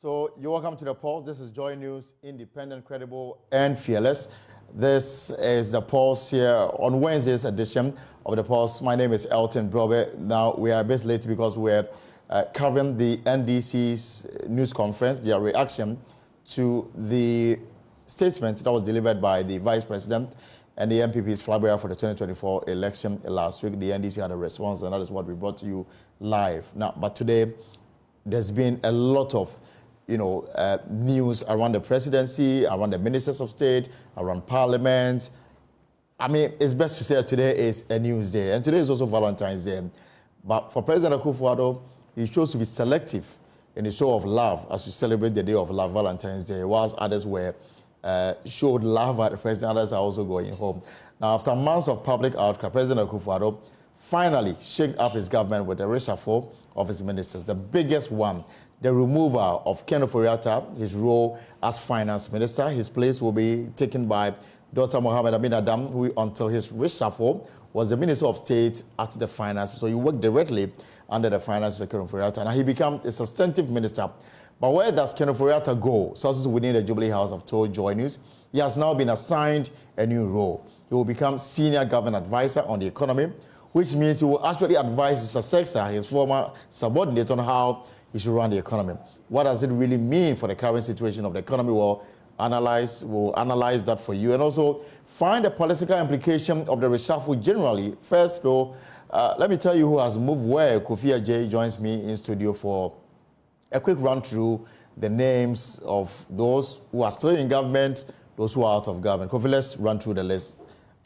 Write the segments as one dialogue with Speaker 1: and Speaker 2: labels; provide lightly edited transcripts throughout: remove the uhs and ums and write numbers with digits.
Speaker 1: So you're welcome to the Pulse. This is Joy News, independent, credible, and fearless. This is the Pulse here on Wednesday's edition of the Pulse. My name is Elton Brobe. Now, we are a bit late because we're covering the NDC's news conference, their reaction to the statement that was delivered by the Vice President and the MPP's flag bearer for the 2024 election last week. The NDC had a response, and that is what we brought to you live. Now, but today, there's been a lot of news around the presidency, around the ministers of state, around parliament. I mean, it's best to say today is a news day. And today is also Valentine's Day. But for President Akufo-Addo, he chose to be selective in the show of love as we celebrate the day of love, Valentine's Day, whilst others were showed love at the president, others are also going home. Now, after months of public outcry, President Akufo-Addo finally shaked up his government with a reshuffle of his ministers. The biggest one, the removal of Ken Ofori-Atta, his role as finance minister. His place will be taken by Dr. Mohammed Amin Adam, who until his reshuffle was the Minister of State at the finance. So he worked directly under the finance minister, Ken Ofori-Atta. Now he becomes a substantive minister. But where does Ken Ofori-Atta go? Sources within the Jubilee House have told Joy News he has now been assigned a new role. He will become senior government advisor on the economy, which means he will actually advise his successor, his former subordinate, on how he should run the economy. What does it really mean for the current situation of the economy? We'll analyze that for you, and also find the political implication of the reshuffle generally. First, though, let me tell you who has moved where. Kofi-Addo joins me in studio for a quick run through the names of those who are still in government, those who are out of government. Kofi, let's run through the list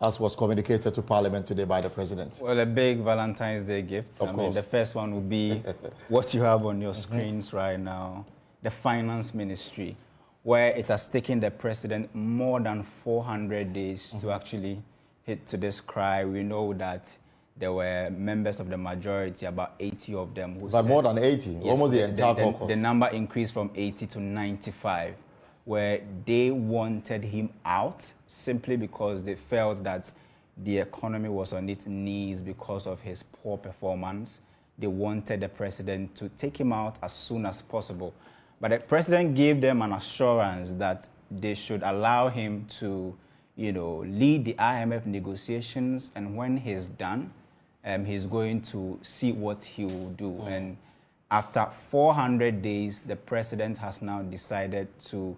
Speaker 1: as was communicated to Parliament today by the President.
Speaker 2: Well, a big Valentine's Day gift.
Speaker 1: Of course.
Speaker 2: The first one would be what you have on your screens right now, the Finance Ministry, where it has taken the President more than 400 days to actually hit to this cry. We know that there were members of the majority, about 80 of them. Who
Speaker 1: but
Speaker 2: said,
Speaker 1: more than 80,
Speaker 2: yes,
Speaker 1: almost the entire caucus.
Speaker 2: The number increased from 80 to 95. Where they wanted him out simply because they felt that the economy was on its knees because of his poor performance. They wanted the president to take him out as soon as possible. But the president gave them an assurance that they should allow him to, lead the IMF negotiations, and when he's done, he's going to see what he will do. And after 400 days, the president has now decided to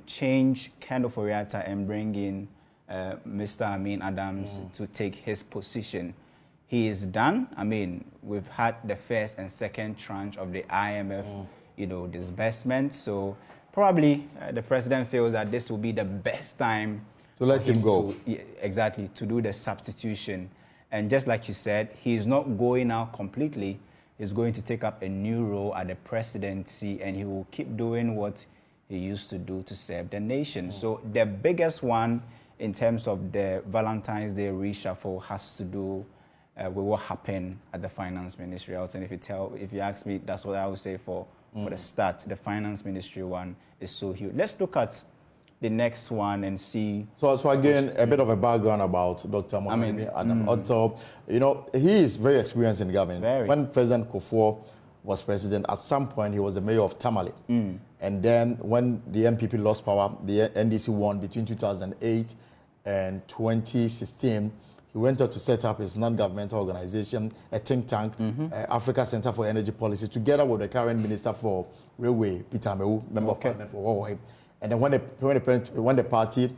Speaker 2: change Ken Ofori-Atta and bring in Mr. Amin Adams to take his position. He is done. I mean, we've had the first and second tranche of the IMF, disbursement. So probably the president feels that this will be the best time
Speaker 1: to let him go.
Speaker 2: Exactly, to do the substitution. And just like you said, he's not going out completely. He's going to take up a new role at the presidency, and he will keep doing what he used to do to serve the nation. So the biggest one in terms of the Valentine's Day reshuffle has to do with what happened at the finance ministry. And if you ask me, that's what I would say for the start. The finance ministry one is so huge. Let's look at the next one and see.
Speaker 1: So again, a bit of a background about Dr. Mohammed Adam. Also, he is very experienced in government.
Speaker 2: Very.
Speaker 1: When President Kufuor was president, at some point he was the mayor of Tamale. And then when the MPP lost power, the NDC won between 2008 and 2016. He went out to set up his non-governmental organization, a think tank, Africa Center for Energy Policy, together with the current Minister for Railway, Peter Amewu, Member of Parliament for Hawaii. And then when the party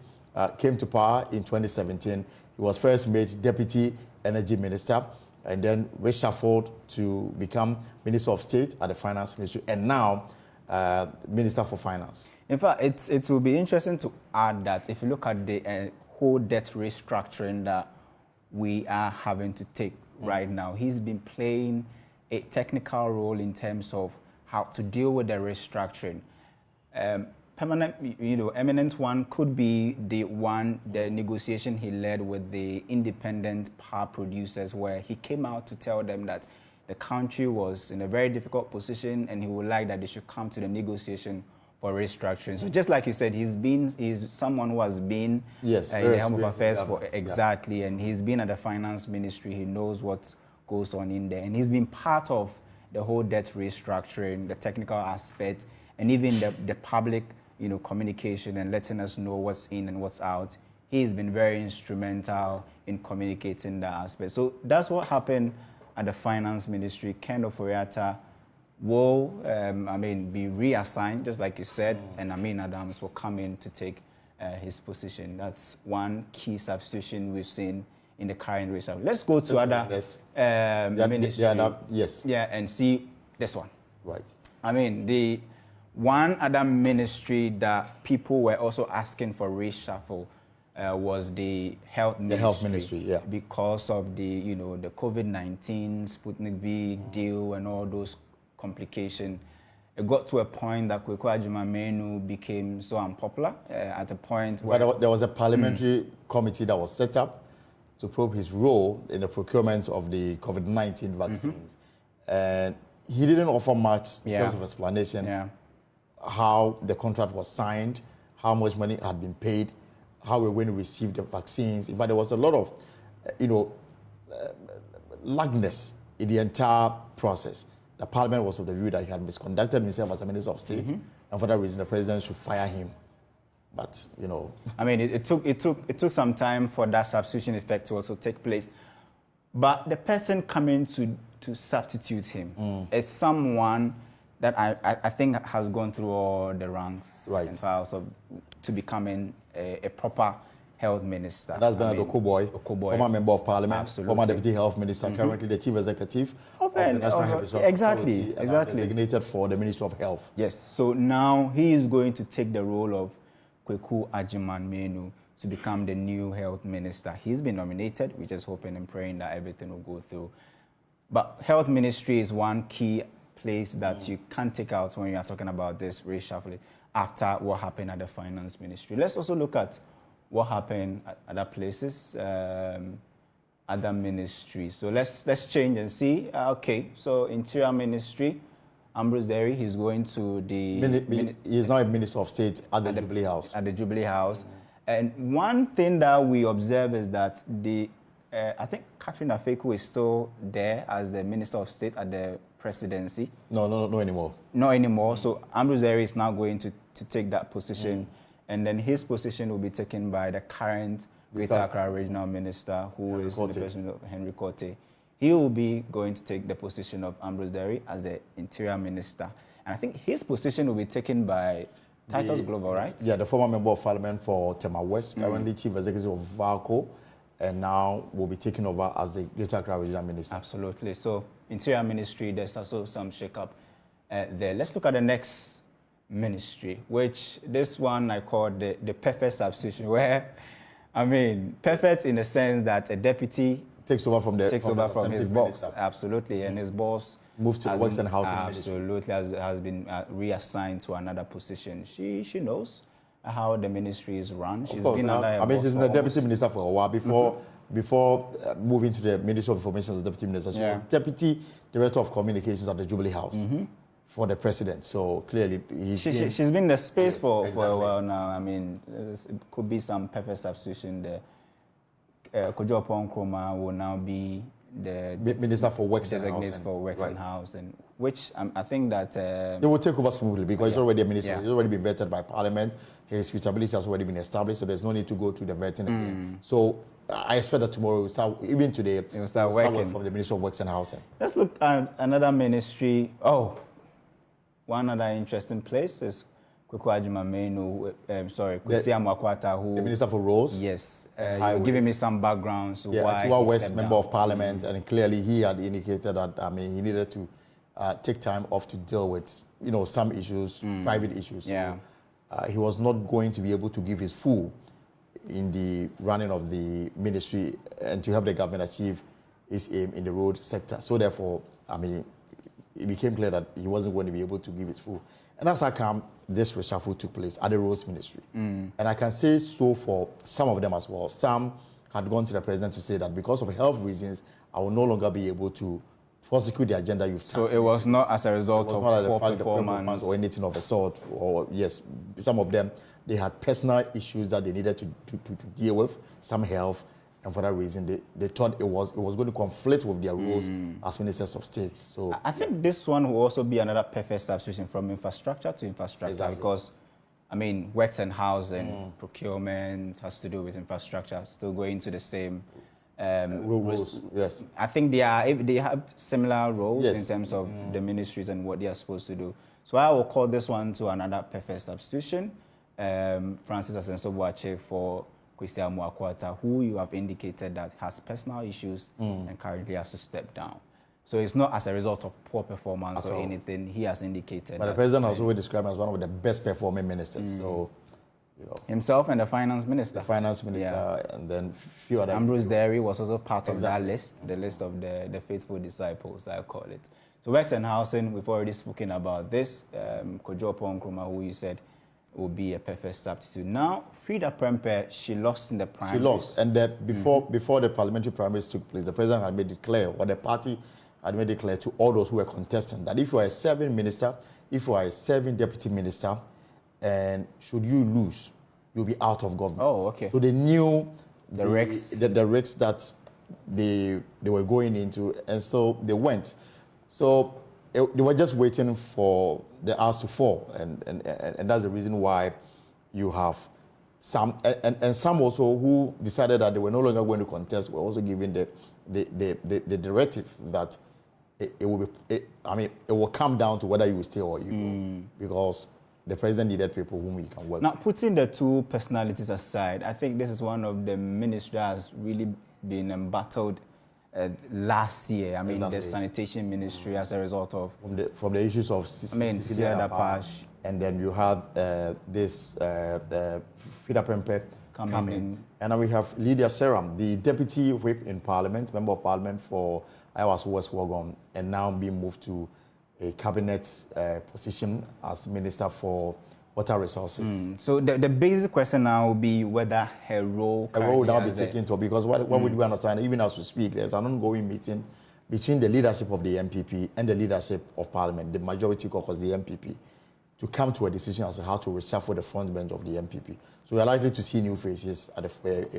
Speaker 1: came to power in 2017, he was first made Deputy Energy Minister, and then reshuffled to become Minister of State at the Finance Ministry, and now Minister for Finance.
Speaker 2: In fact, it will be interesting to add that if you look at the whole debt restructuring that we are having to take right now, he's been playing a technical role in terms of how to deal with the restructuring. Eminent one could be the negotiation he led with the independent power producers, where he came out to tell them that the country was in a very difficult position and he would like that they should come to the negotiation for restructuring. So just like you said, he's someone who has been in the Home of Affairs exactly, and he's been at the Finance Ministry. He knows what goes on in there, and he's been part of the whole debt restructuring, the technical aspect, and even the public, communication and letting us know what's in and what's out. He's been very instrumental in communicating that aspect. So that's what happened at the finance ministry. Ken Ofori-Atta will, be reassigned, just like you said, and Amin Adams will come in to take his position. That's one key substitution we've seen in the current reshuffle. Let's go to other ministry.
Speaker 1: Yes.
Speaker 2: Yeah, and see this one.
Speaker 1: Right.
Speaker 2: The one other ministry that people were also asking for reshuffle was the health ministry.
Speaker 1: The health ministry, yeah.
Speaker 2: Because of the COVID-19 Sputnik V deal and all those complications. It got to a point that Akufo-Addo became so unpopular at a point where
Speaker 1: there was a parliamentary committee that was set up to probe his role in the procurement of the COVID-19 vaccines. And he didn't offer much in terms of explanation how the contract was signed, how much money had been paid, how we're going to receive the vaccines. In fact, there was a lot of, lagness in the entire process. The parliament was of the view that he had misconducted himself as a minister of state, and for that reason, the president should fire him. But
Speaker 2: it took some time for that substitution effect to also take place. But the person coming to substitute him is someone that I think has gone through all the ranks and files to becoming a proper health minister.
Speaker 1: And that's Bernard Okoboy, former member of parliament, former deputy health minister, currently the chief executive of the National Health Resources Authority, designated for the Ministry of Health.
Speaker 2: Yes, so now he is going to take the role of Akufo-Addo to become the new health minister. He's been nominated. We're just hoping and praying that everything will go through. But health ministry is one key place that you can't take out when you are talking about this reshuffling after what happened at the finance ministry. Let's also look at what happened at other places, other ministries. So let's change and see. So Interior Ministry, Ambrose Derry, he's going to the...
Speaker 1: He's now a Minister of State at the Jubilee House.
Speaker 2: At the Jubilee House. And one thing that we observe is that I think Catherine Afeku is still there as the Minister of State at the presidency.
Speaker 1: No anymore.
Speaker 2: Not anymore. So Ambrose Derry is now going to take that position. And then his position will be taken by the current Greater Accra Regional Minister, who is the President of Henry Korte. He will be going to take the position of Ambrose Derry as the Interior Minister. And I think his position will be taken by Titus Global, right? Yeah,
Speaker 1: the former member of parliament for Tema West, currently chief executive of VALCO, and now will be taking over as the Greater Accra Regional Minister.
Speaker 2: Absolutely. So Interior Ministry, there's also some shake-up there. Let's look at the next ministry, which this one I call the perfect substitution, where, perfect in the sense that a deputy
Speaker 1: takes over from
Speaker 2: his boss. Minister. Absolutely. And his boss
Speaker 1: moved to the Works and Housing Ministry.
Speaker 2: Absolutely, has been reassigned to another position. She knows how the ministry is run. She's been
Speaker 1: she's been the deputy minister for a while before moving to the Ministry of Information as deputy minister. She was deputy director of communications at the Jubilee House for the president. So clearly,
Speaker 2: she's been in the space for a while now. It could be some perfect substitution there. Kojo Nkrumah will now be the
Speaker 1: Minister for Works and
Speaker 2: Housing. Which I think that...
Speaker 1: it will take over smoothly because he's already a minister. He's already been vetted by Parliament. His suitability has already been established, so there's no need to go through the vetting again. So I expect that tomorrow we'll start, even today,
Speaker 2: we'll start working
Speaker 1: from the Ministry of Works and Housing.
Speaker 2: Let's look at another ministry. One other interesting place is Kwesi Amwakwata, who...
Speaker 1: The Minister for Roads.
Speaker 2: Yes. You're giving me some backgrounds.
Speaker 1: Yeah, Tiwa West, member of Parliament, and clearly he had indicated that, he needed to take time off to deal with, some issues, private issues.
Speaker 2: Yeah.
Speaker 1: So, he was not going to be able to give his full in the running of the ministry and to help the government achieve its aim in the road sector. So therefore, it became clear that he wasn't going to be able to give his full. And that's how this reshuffle took place at the roads ministry. And I can say so for some of them as well. Some had gone to the president to say that because of health reasons, I will no longer be able to prosecute the agenda you've tasked.
Speaker 2: So it was not as a result of poor performance
Speaker 1: or anything of the sort. Or yes, some of them, they had personal issues that they needed to deal with, some health, and for that reason, they thought it was going to conflict with their roles as ministers of state. So
Speaker 2: I think this one will also be another perfect substitution from infrastructure to infrastructure,
Speaker 1: exactly.
Speaker 2: because, I mean, works and housing, procurement has to do with infrastructure, still going to the same
Speaker 1: rules. Yes,
Speaker 2: I think they have similar roles
Speaker 1: yes.
Speaker 2: in terms of the ministries and what they are supposed to do. So I will call this one to another perfect substitution. Francis Asenso-Boakye for Kwesi Amoah-Quatta, who you have indicated that has personal issues and currently has to step down. So it's not as a result of poor performance or anything. He has indicated.
Speaker 1: But the president has always described him as one of the best performing ministers. So, you know,
Speaker 2: himself and the finance minister.
Speaker 1: The finance minister, and then few other.
Speaker 2: Ambrose Derry was also part of that list, the list of the faithful disciples, I call it. So works and housing, we've already spoken about this. Kojo Nkrumah, who you said will be a perfect substitute. Now, Frida Prempeh, she lost in the primaries.
Speaker 1: She lost, and before the parliamentary primaries took place, the president had made it clear, or the party had made it clear to all those who were contesting, that if you are a serving minister, if you are a serving deputy minister, and should you lose, you'll be out of government.
Speaker 2: Oh, okay.
Speaker 1: So they knew
Speaker 2: the risks
Speaker 1: that they were going into, and so they went. So they were just waiting for the hours to fall, and that's the reason why you have some, and some also who decided that they were no longer going to contest were also given the directive that it will come down to whether you will stay or you go, because the president needed people whom he can work
Speaker 2: Now,
Speaker 1: with.
Speaker 2: putting the two personalities aside, I think this is one of the ministries that has really been embattled last year. I mean,
Speaker 1: exactly.
Speaker 2: The sanitation ministry as a result of...
Speaker 1: From the issues of
Speaker 2: Cecilia Dapash.
Speaker 1: And then you have this Frida Prempeh coming in. And now we have Lydia Seram, the deputy whip in parliament, member of parliament for Iowa's West Wagon, and now being moved to a cabinet position as Minister for Water Resources.
Speaker 2: So the basic question now will be whether her role
Speaker 1: will now be taken to, because what we do understand, even as we speak, there's an ongoing meeting between the leadership of the MPP and the leadership of Parliament, the majority caucus, the MPP, to come to a decision as to how to reshuffle the front bench of the MPP. So we are likely to see new faces at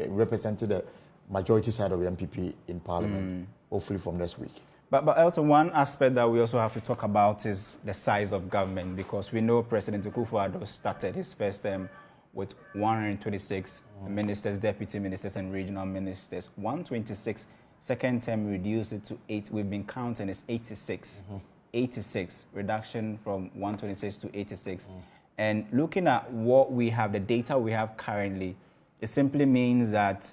Speaker 1: representing the majority side of the MPP in Parliament, hopefully from next week.
Speaker 2: But Elton, one aspect that we also have to talk about is the size of government, because we know President Akufo-Addo started his first term with 126 ministers, deputy ministers, and regional ministers. 126, second term reduced it to 8. We've been counting, it's 86. 86, reduction from 126 to 86. And looking at what we have, the data we have currently, it simply means that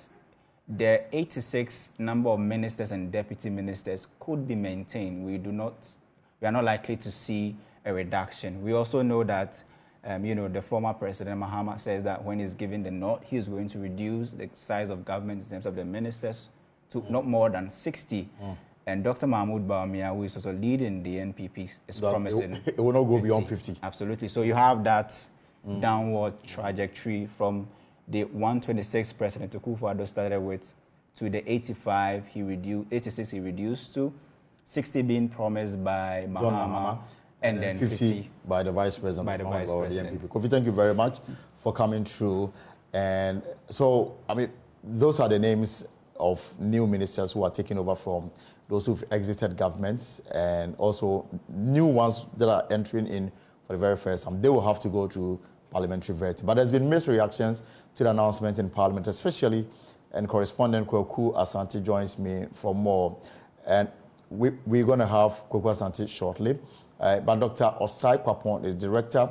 Speaker 2: the 86 number of ministers and deputy ministers could be maintained. We are not likely to see a reduction. We also know that, the former president Mahama says that when he's given the nod, he's going to reduce the size of government in terms of the ministers to not more than 60. And Dr. Mahmoud Bawumia, who is also leading the NPP, is promising
Speaker 1: it will not go beyond 50.
Speaker 2: Absolutely. So you have that downward trajectory from the 126 President Akufo-Addo started with to the 85 86 he reduced to, 60 being promised by Mahama, and then 50
Speaker 1: by the Vice President.
Speaker 2: By the Vice President.
Speaker 1: Kofi, thank you very much for coming through. And so, those are the names of new ministers who are taking over from those who've exited governments, and also new ones that are entering in for the very first time. They will have to go through parliamentary vetting. But there's been mixed reactions to the announcement in Parliament, especially, and correspondent Kweku Asante joins me for more. And we're going to have Kweku Asante shortly. But Dr. Osai Kwapon is Director,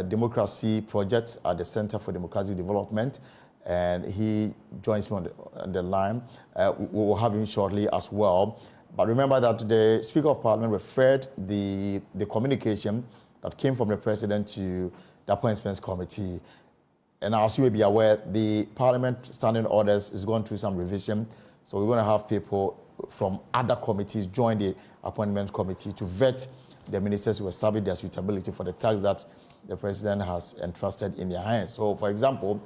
Speaker 1: Democracy Project at the Center for Democratic Development, and he joins me on the line. We will have him shortly as well. But remember that the Speaker of Parliament referred the communication that came from the President to the Appointments Committee. And as you may be aware, the Parliament Standing Orders is going through some revision. So we're going to have people from other committees join the Appointment Committee to vet the ministers who establish their suitability for the tasks that the President has entrusted in their hands. So, for example,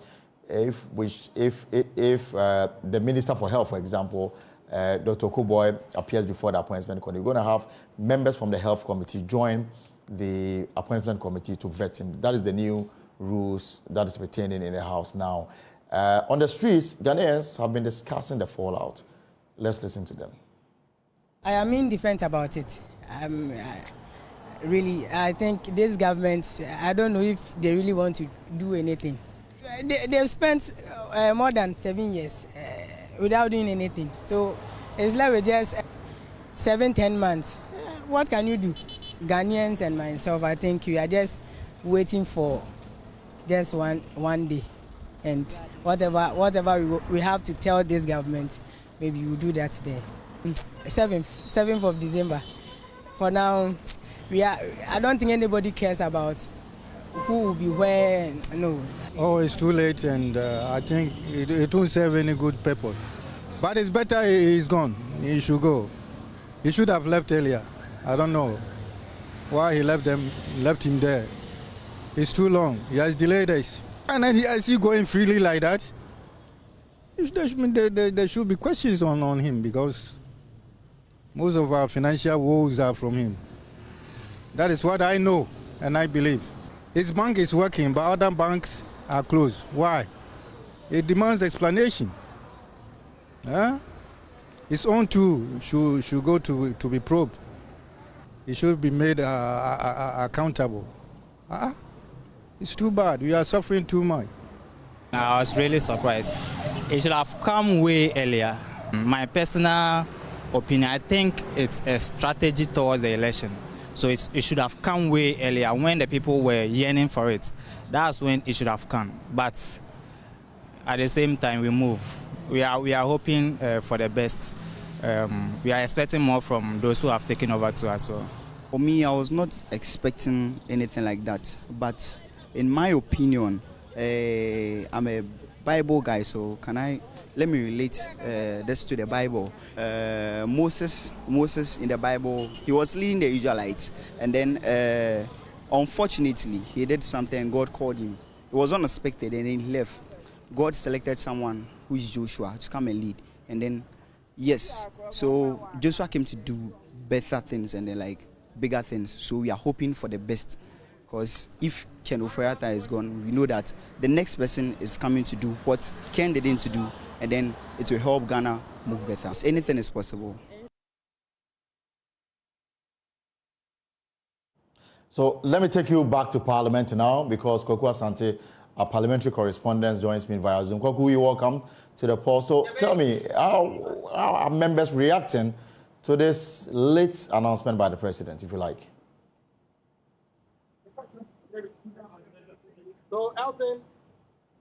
Speaker 1: if the Minister for Health, for example, Dr. Kuboy appears before the Appointment Committee, we're going to have members from the Health Committee join the Appointment Committee to vet him. That is the new rules that is pertaining in the House now. On the streets, Ghanaians have been discussing the fallout. Let's listen to them.
Speaker 3: I am indifferent about it. Really, I think this government, I don't know if they really want to do anything. They've spent more than 7 years without doing anything. So it's like we're just 7-10 months. What can you do? Ghanaians and myself, I think we are just waiting for just one day. And whatever we have to tell this government, maybe we'll do that there. 7th of December. For now, I don't think anybody cares about who will be where. No.
Speaker 4: Oh, it's too late, and I think it won't serve any good purpose. But it's better he's gone. He should go. He should have left earlier. I don't know why he left him there. It's too long. He has delayed us. And then is he going freely like that? There should be questions on him, because most of our financial woes are from him. That is what I know and I believe. His bank is working, but other banks are closed. Why? It demands explanation. Huh? His own too should go to be probed. He should be made accountable. It's too bad. We are suffering too much.
Speaker 5: I was really surprised. It should have come way earlier. My personal opinion, I think it's a strategy towards the election. So it should have come way earlier when the people were yearning for it. That's when it should have come. But at the same time, we move. We are hoping for the best. We are expecting more from those who have taken over to us. So.
Speaker 6: For me, I was not expecting anything like that. But in my opinion, I'm a Bible guy, so let me relate this to the Bible. Moses in the Bible, he was leading the Israelites, and then unfortunately he did something. God called him. It was unexpected, and then he left. God selected someone who is Joshua to come and lead, and then yes, so Joshua came to do better things and then like bigger things. So we are hoping for the best. Because if Ken Ofori-Atta is gone, we know that the next person is coming to do what Ken didn't do, and then it will help Ghana move better. So anything is possible.
Speaker 1: So let me take you back to Parliament now, because Kwaku Asante, our parliamentary correspondent, joins me via Zoom. Kwaku, you're welcome to the poll. So tell me, how are members reacting to this late announcement by the president, if you like?
Speaker 7: So, Elton,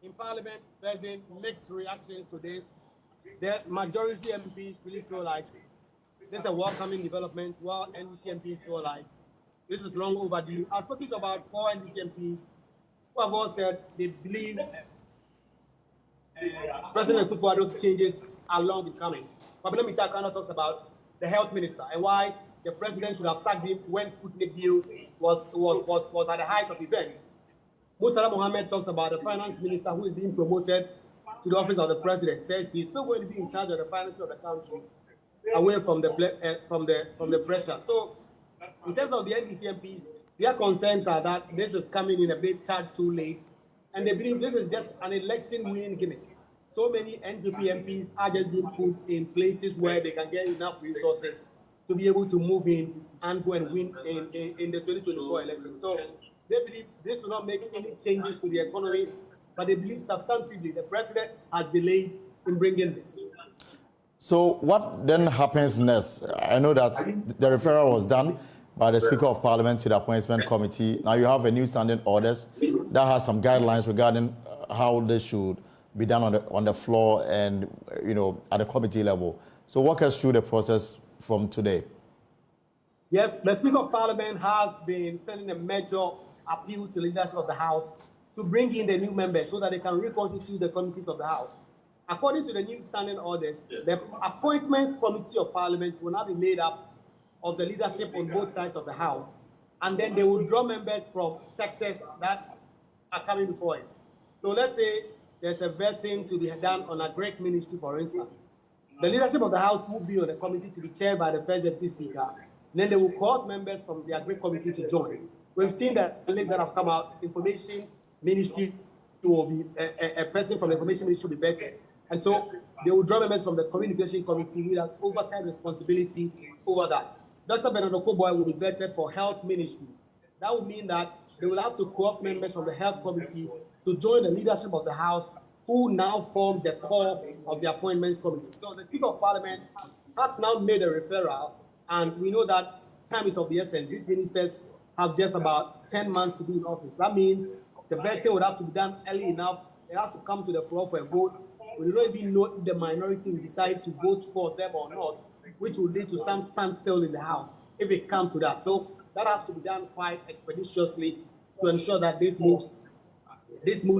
Speaker 7: in Parliament, there have been mixed reactions to this. The majority MPs really feel like this is a welcoming development, while NDC MPs feel like this is long overdue. I've spoken to about 4 NDC MPs who have all said they believe President Akufo-Addo's changes are long becoming. Babylon Mitakana talks about the health minister and why the president should have sacked him when Sputnik deal was at the height of events. Murtala Mohammed talks about the finance minister who is being promoted to the office of the president, says he's still going to be in charge of the finances of the country, away from the pressure. So, in terms of the NDC MPs, their concerns are that this is coming in a bit tad too late, and they believe this is just an election-winning gimmick. So many NDP MPs are just being put in places where they can get enough resources to be able to move in and go and win in the 2024 election. So they believe this will not make any changes to the economy, but they believe substantively the president has delayed in bringing this.
Speaker 1: So what then happens next? I know that the referral was done by the Speaker of Parliament to the Appointment Committee. Now you have a new standing orders that has some guidelines regarding how this should be done on the floor and at the committee level. So walk us through the process from today.
Speaker 7: Yes, the Speaker of Parliament has been sending a major appeal to the leadership of the House to bring in the new members so that they can reconstitute the committees of the House. According to the new standing orders, the Appointments Committee of Parliament will now be made up of the leadership on both sides of the House, and then they will draw members from sectors that are coming before it. So let's say there's a vetting to be done on a Greek ministry, for instance. The leadership of the House will be on the committee to be chaired by the First Deputy Speaker. Then they will call members from the Greek committee to join. We've seen the links that have come out, information, ministry, will be a person from the information ministry will be vetted. And so they will draw members from the communication committee with an oversight responsibility over that. Dr. Bernard Okoboy will be vetted for health ministry. That would mean that they will have to co-opt members from the health committee to join the leadership of the House, who now forms the core of the appointments committee. So the Speaker of Parliament has now made a referral, and we know that time is of the essence. These ministers have just about 10 months to be in office. That means the vetting would have to be done early enough. It has to come to the floor for a vote. We don't even know if the minority will decide to vote for them or not, which will lead to some standstill in the House if it comes to that. So that has to be done quite expeditiously to ensure that this moves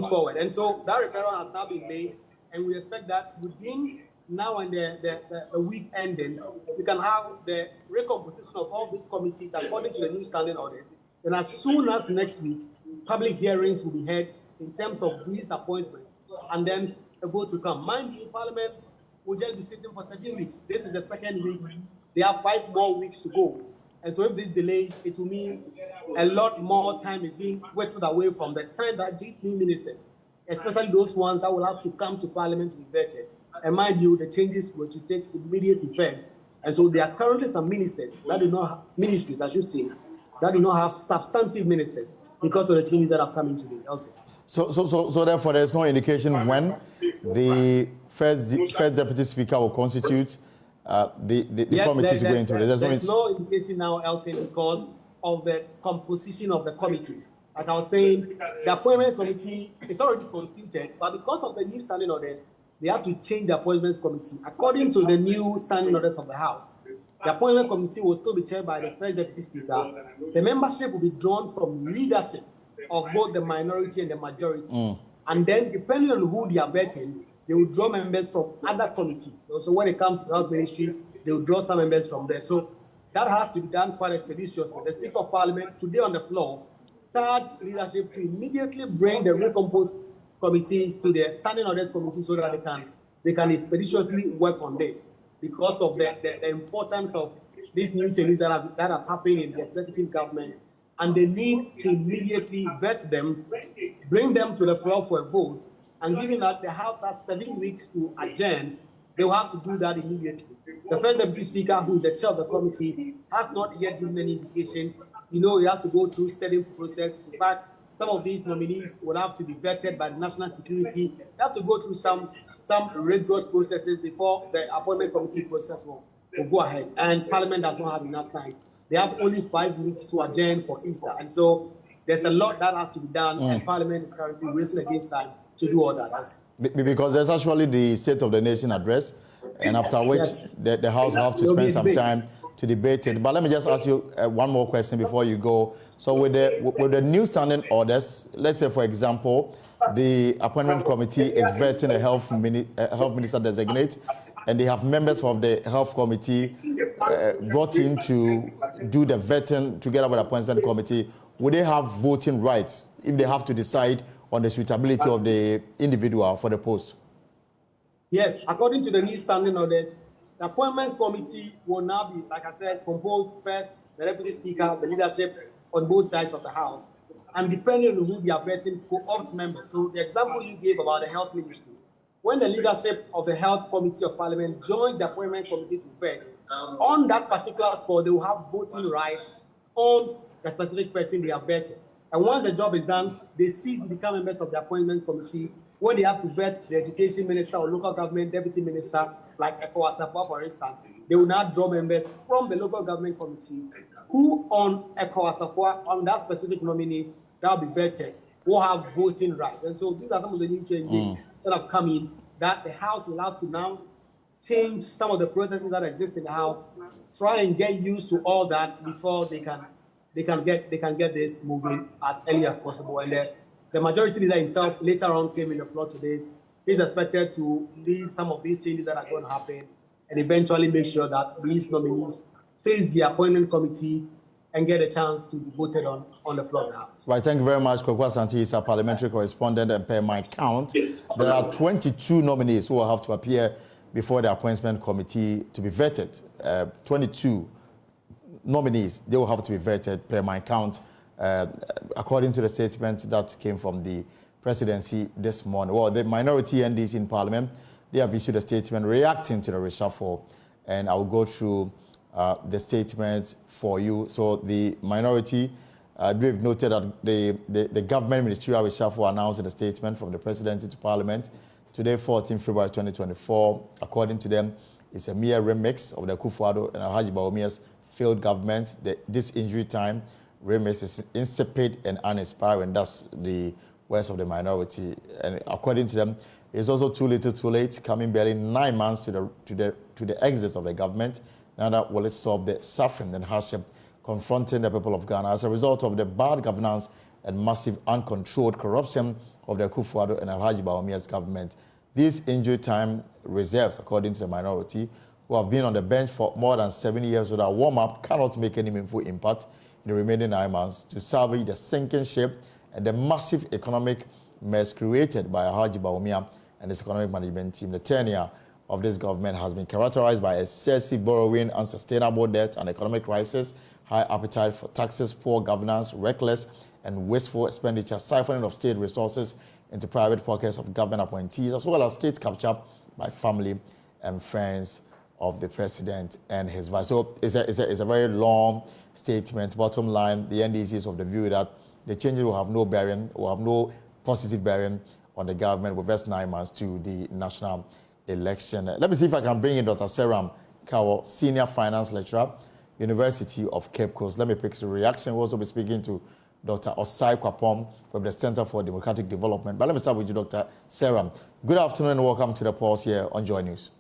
Speaker 7: forward. And so that referral has now been made, and we expect that within now and the week ending, we can have the recomposition of all these committees according to the new standing orders. And as soon as next week, public hearings will be held in terms of these appointments, and then a vote will come. Mind you, Parliament will just be sitting for 7 weeks. This is the second week. They have 5 more weeks to go. And so if this delays, it will mean a lot more time is being whittled away from the time that these new ministers, especially those ones that will have to come to Parliament to be vetted. And mind you, the changes were to take immediate effect. And so there are currently some ministers that do not have ministries, as you see, that do not have substantive ministers because of the changes that have come into the health.
Speaker 1: So therefore, there's no indication when the first deputy speaker will constitute the committee to go into it.
Speaker 7: There's no indication now, Elton, because of the composition of the committees. Like I was saying, the appointment committee is already constituted, but because of the new standing orders, they have to change the appointments committee. According to the new standing orders of the House, the appointment committee will still be chaired by the first deputy speaker. The membership will be drawn from leadership of both the minority and the majority. And then, depending on who they are vetting, they will draw members from other committees. So when it comes to the health ministry, they will draw some members from there. So that has to be done quite expeditiously. The Speaker of Parliament, today on the floor, charged leadership to immediately bring the recomposed committees to the standing orders committee so that they can expeditiously work on this, because of the importance of these new changes that have happened in the executive government, and they need to immediately vet them, bring them to the floor for a vote, and given that the House has 7 weeks to adjourn, they will have to do that immediately. The first deputy speaker, who is the chair of the committee, has not yet given any indication. You know, he has to go through certain process. In fact, some of these nominees will have to be vetted by national security. They have to go through some rigorous processes before the appointment committee process will go ahead. And Parliament does not have enough time. They have only 5 weeks to adjourn for Easter. And so there's a lot that has to be done, and Parliament is currently racing against time to do all that.
Speaker 1: Because there's actually the State of the Nation address, and after which the House will have to spend some time to debate it. But let me just ask you one more question before you go. So with the new standing orders, let's say, for example, the appointment committee is vetting a health minister designate, and they have members of the health committee brought in to do the vetting together with the appointment committee. Would they have voting rights if they have to decide on the suitability of the individual for the post?
Speaker 7: Yes, according to the new standing orders, the appointments committee will now be, like I said, composed first, the deputy speaker, the leadership on both sides of the House, and depending on who they are vetting, co-opt members. So the example you gave about the health ministry, when the leadership of the health committee of Parliament joins the appointment committee to vet, on that particular spot, they will have voting rights on the specific person they are vetting. And once the job is done, they cease to become members of the appointments committee, where they have to vet the education minister or local government deputy minister, like Akufo-Addo, for instance. They will now draw members from the local government committee, who on Akufo-Addo, on that specific nominee that will be vetted, will have voting rights. And so these are some of the new changes that have come in, that the House will have to now change some of the processes that exist in the House, try and get used to all that before they can get this moving as early as possible. And the majority leader himself later on came in the floor today. He's expected to lead some of these changes that are going to happen and eventually make sure that these nominees face the appointment committee and get a chance to be voted on the floor of the House.
Speaker 1: Right, thank you very much. Kwakwa Asante is a parliamentary correspondent, and per my count, there are 22 nominees who will have to appear before the appointment committee to be vetted. 22 nominees, they will have to be vetted per my count, according to the statement that came from the presidency this morning. Well, the minority NDC in Parliament, they have issued a statement reacting to the reshuffle, and I will go through the statements for you. So the minority, they've noted that the government ministerial reshuffle announced in a statement from the presidency to Parliament today, 14 February 2024. According to them, it's a mere remix of the Akufo-Addo and Alhaji Bawumia's failed government. This injury time remix is insipid and uninspiring. That's the words of the minority. And according to them, it's also too little, too late, coming barely 9 months to the exit of the government. Now that will it solve the suffering and hardship confronting the people of Ghana as a result of the bad governance and massive uncontrolled corruption of the Akufo-Addo and Alhaji Bawumia's government. These injury time reserves, according to the minority, who have been on the bench for more than 7 years without warm-up, cannot make any meaningful impact in the remaining 9 months to salvage the sinking ship and the massive economic mess created by Alhaji Bawumia and his economic management team. The tenure of this government has been characterized by excessive borrowing, unsustainable debt and economic crisis, high appetite for taxes, poor governance, reckless and wasteful expenditure, siphoning of state resources into private pockets of government appointees, as well as state capture by family and friends of the president and his vice. So it's a very long statement. Bottom line, the NDC is of the view that the changes will have no bearing, will have no positive bearing on the government with just 9 months to the national election. Let me see if I can bring in Dr. Seram Kawo, Senior Finance Lecturer, University of Cape Coast. Let me pick the reaction. We'll also be speaking to Dr. Osai Kwapom from the Center for Democratic Development. But let me start with you, Dr. Seram. Good afternoon and welcome to the pulse here on Joy News.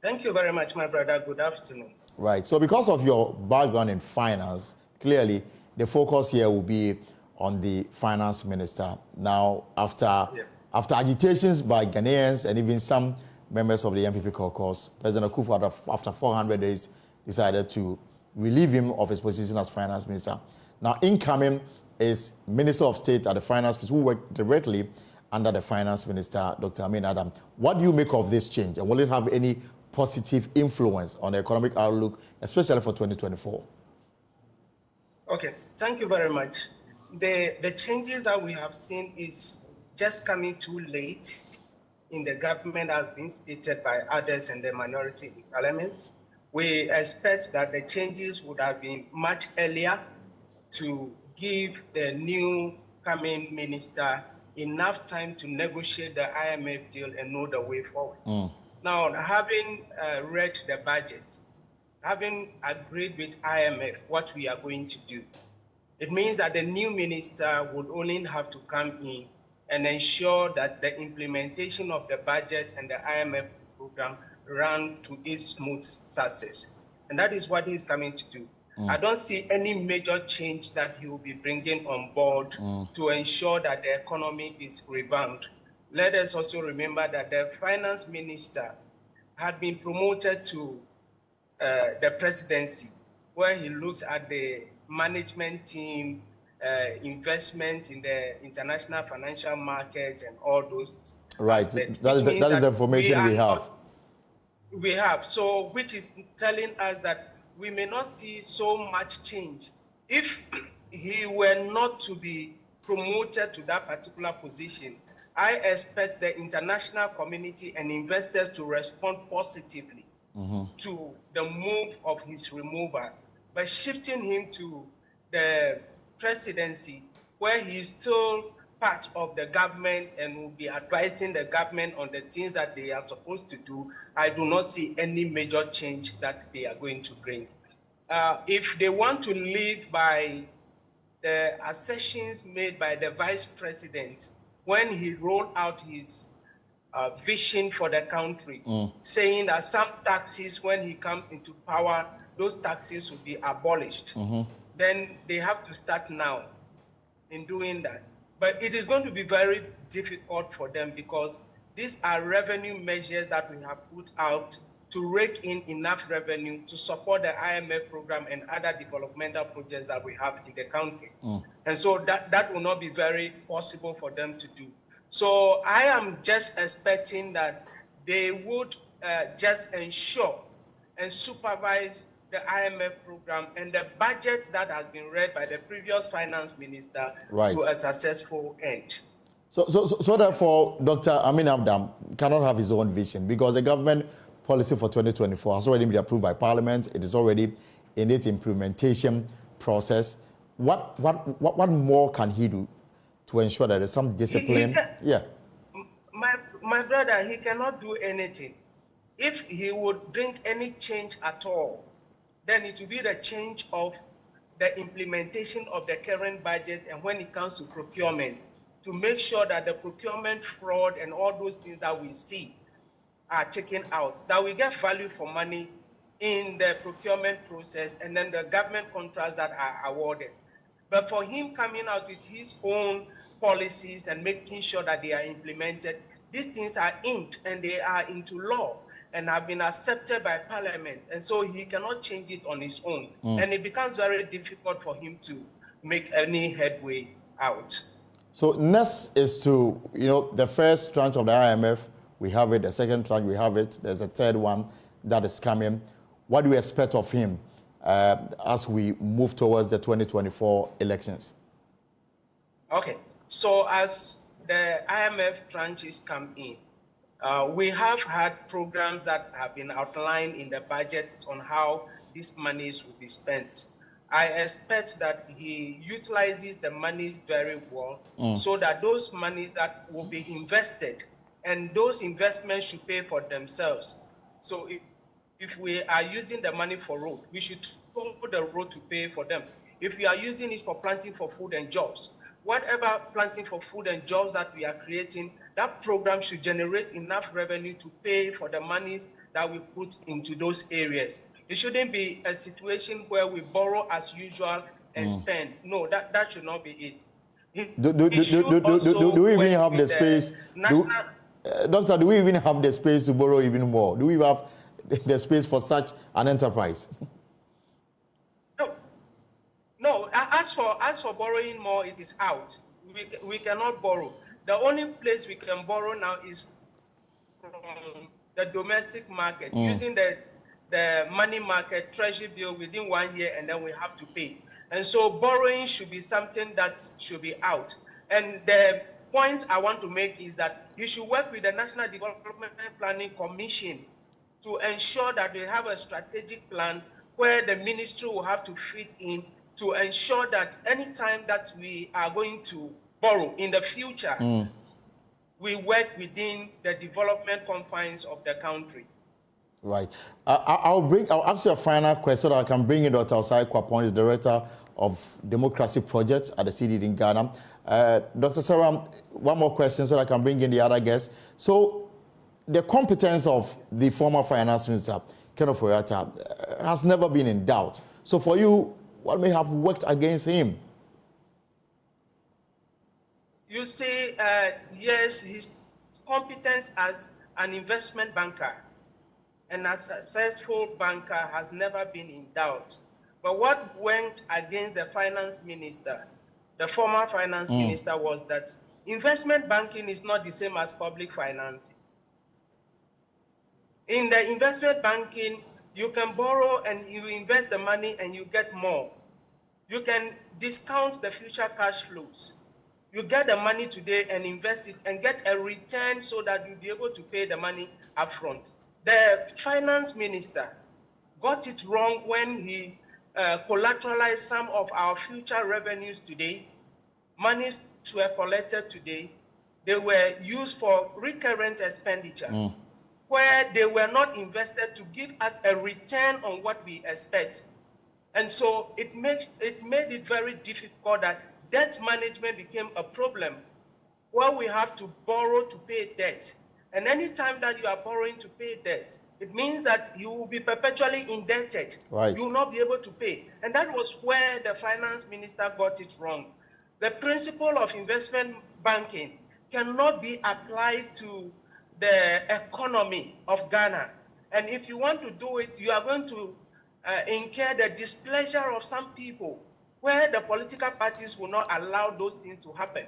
Speaker 8: Thank you very much, my brother. Good afternoon.
Speaker 1: Right. So because of your background in finance, clearly the focus here will be on the finance minister. Now, after agitations by Ghanaians and even some members of the MPP caucus, President Akufo-Addo, after 400 days, decided to relieve him of his position as finance minister. Now, incoming is Minister of State at the finance minister, who worked directly under the finance minister, Dr. Amin Adam. What do you make of this change, and will it have any positive influence on the economic outlook, especially for 2024?
Speaker 8: Okay, thank you very much. The changes that we have seen is just coming too late in the government, as been stated by others in the minority in parliament. We expect that the changes would have been much earlier to give the new coming minister enough time to negotiate the IMF deal and know the way forward. Now, having read the budget, having agreed with IMF what we are going to do, it means that the new minister would only have to come in and ensure that the implementation of the budget and the IMF program run to its smooth success. And that is what he is coming to do. I don't see any major change that he will be bringing on board to ensure that the economy is rebound. Let us also remember that the finance minister had been promoted to the presidency, where he looks at the management team, investment in the international financial market and all those.
Speaker 1: Right,
Speaker 8: aspects,
Speaker 1: that is the information we have.
Speaker 8: We have, so which is telling us that we may not see so much change. If he were not to be promoted to that particular position, I expect the international community and investors to respond positively to the move of his removal. By shifting him to the presidency, where he is still part of the government and will be advising the government on the things that they are supposed to do, I do not see any major change that they are going to bring. If they want to live by the assertions made by the vice president when he rolled out his vision for the country, saying that some taxes, when he comes into power, those taxes will be abolished, then they have to start now in doing that. But it is going to be very difficult for them because these are revenue measures that we have put out to rake in enough revenue to support the IMF program and other developmental projects that we have in the country. And so that will not be very possible for them to do. So I am just expecting that they would just ensure and supervise the IMF program and the budget that has been read by the previous finance minister to a successful end.
Speaker 1: So therefore, Dr. Amin Abdam cannot have his own vision because the government policy for 2024 has already been approved by Parliament. It is already in its implementation process. What more can he do to ensure that there's some discipline?
Speaker 8: My brother, he cannot do anything. If he would bring any change at all, then it will be the change of the implementation of the current budget and when it comes to procurement, to make sure that the procurement fraud and all those things that we see are taken out, that we get value for money in the procurement process and then the government contracts that are awarded. But for him coming out with his own policies and making sure that they are implemented, these things are inked and they are into law and have been accepted by Parliament. And so he cannot change it on his own. And it becomes very difficult for him to make any headway out.
Speaker 1: So next is to, the first tranche of the IMF, we have it. The second tranche, we have it. There's a third one that is coming. What do we expect of him as we move towards the 2024 elections?
Speaker 8: Okay. So as the IMF tranches come in, we have had programs that have been outlined in the budget on how these monies will be spent. I expect that he utilizes the monies very well so that those monies that will be invested and those investments should pay for themselves. So if we are using the money for road, we should follow the road to pay for them. If we are using it for planting for food and jobs, whatever planting for food and jobs that we are creating, that program should generate enough revenue to pay for the monies that we put into those areas. It shouldn't be a situation where we borrow as usual and spend. No, that should not be it.
Speaker 1: Do we even have the space? Doctor, do we even have the space to borrow even more? Do we have the space for such an enterprise?
Speaker 8: No. As for borrowing more, it is out. We cannot borrow. The only place we can borrow now is from the domestic market, using the money market treasury bill within 1 year, and then we have to pay. And so borrowing should be something that should be out. And the point I want to make is that you should work with the National Development Planning Commission to ensure that we have a strategic plan where the ministry will have to fit in to ensure that any time that we are going to borrow in the future, we work within the development confines of the country.
Speaker 1: Right. I'll ask you a final question so that I can bring in Dr. Osai Kwapon, the Director of Democracy Projects at the CDD in Ghana. Dr. Sarah, one more question so that I can bring in the other guests. So the competence of the former Finance Minister, Ken Ofori-Atta, has never been in doubt. So for you, what may have worked against him?
Speaker 8: You see, yes, his competence as an investment banker and a successful banker has never been in doubt. But what went against the finance minister, the former finance minister, was that investment banking is not the same as public financing. In the investment banking, you can borrow and you invest the money and you get more. You can discount the future cash flows. You get the money today and invest it and get a return so that you'll be able to pay the money upfront. The finance minister got it wrong when he collateralized some of our future revenues today. Monies were collected today. They were used for recurrent expenditure, where they were not invested to give us a return on what we expect. And so it made it very difficult that debt management became a problem, where we have to borrow to pay debt. And any time that you are borrowing to pay debt, it means that you will be perpetually indebted.
Speaker 1: Right.
Speaker 8: You will not be able to pay. And that was where the finance minister got it wrong. The principle of investment banking cannot be applied to the economy of Ghana. And if you want to do it, you are going to incur the displeasure of some people, where the political parties will not allow those things to happen.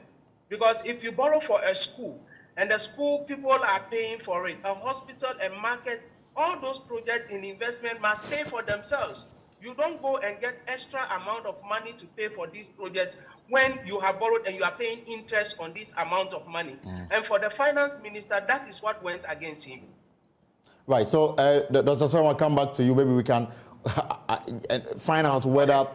Speaker 8: Because if you borrow for a school, and the school people are paying for it, a hospital, a market, all those projects in investment must pay for themselves. You don't go and get extra amount of money to pay for these projects when you have borrowed and you are paying interest on this amount of money. And for the finance minister, that is what went against him.
Speaker 1: Right. So, Dr. Sarah, I'll come back to you. Maybe we can find out whether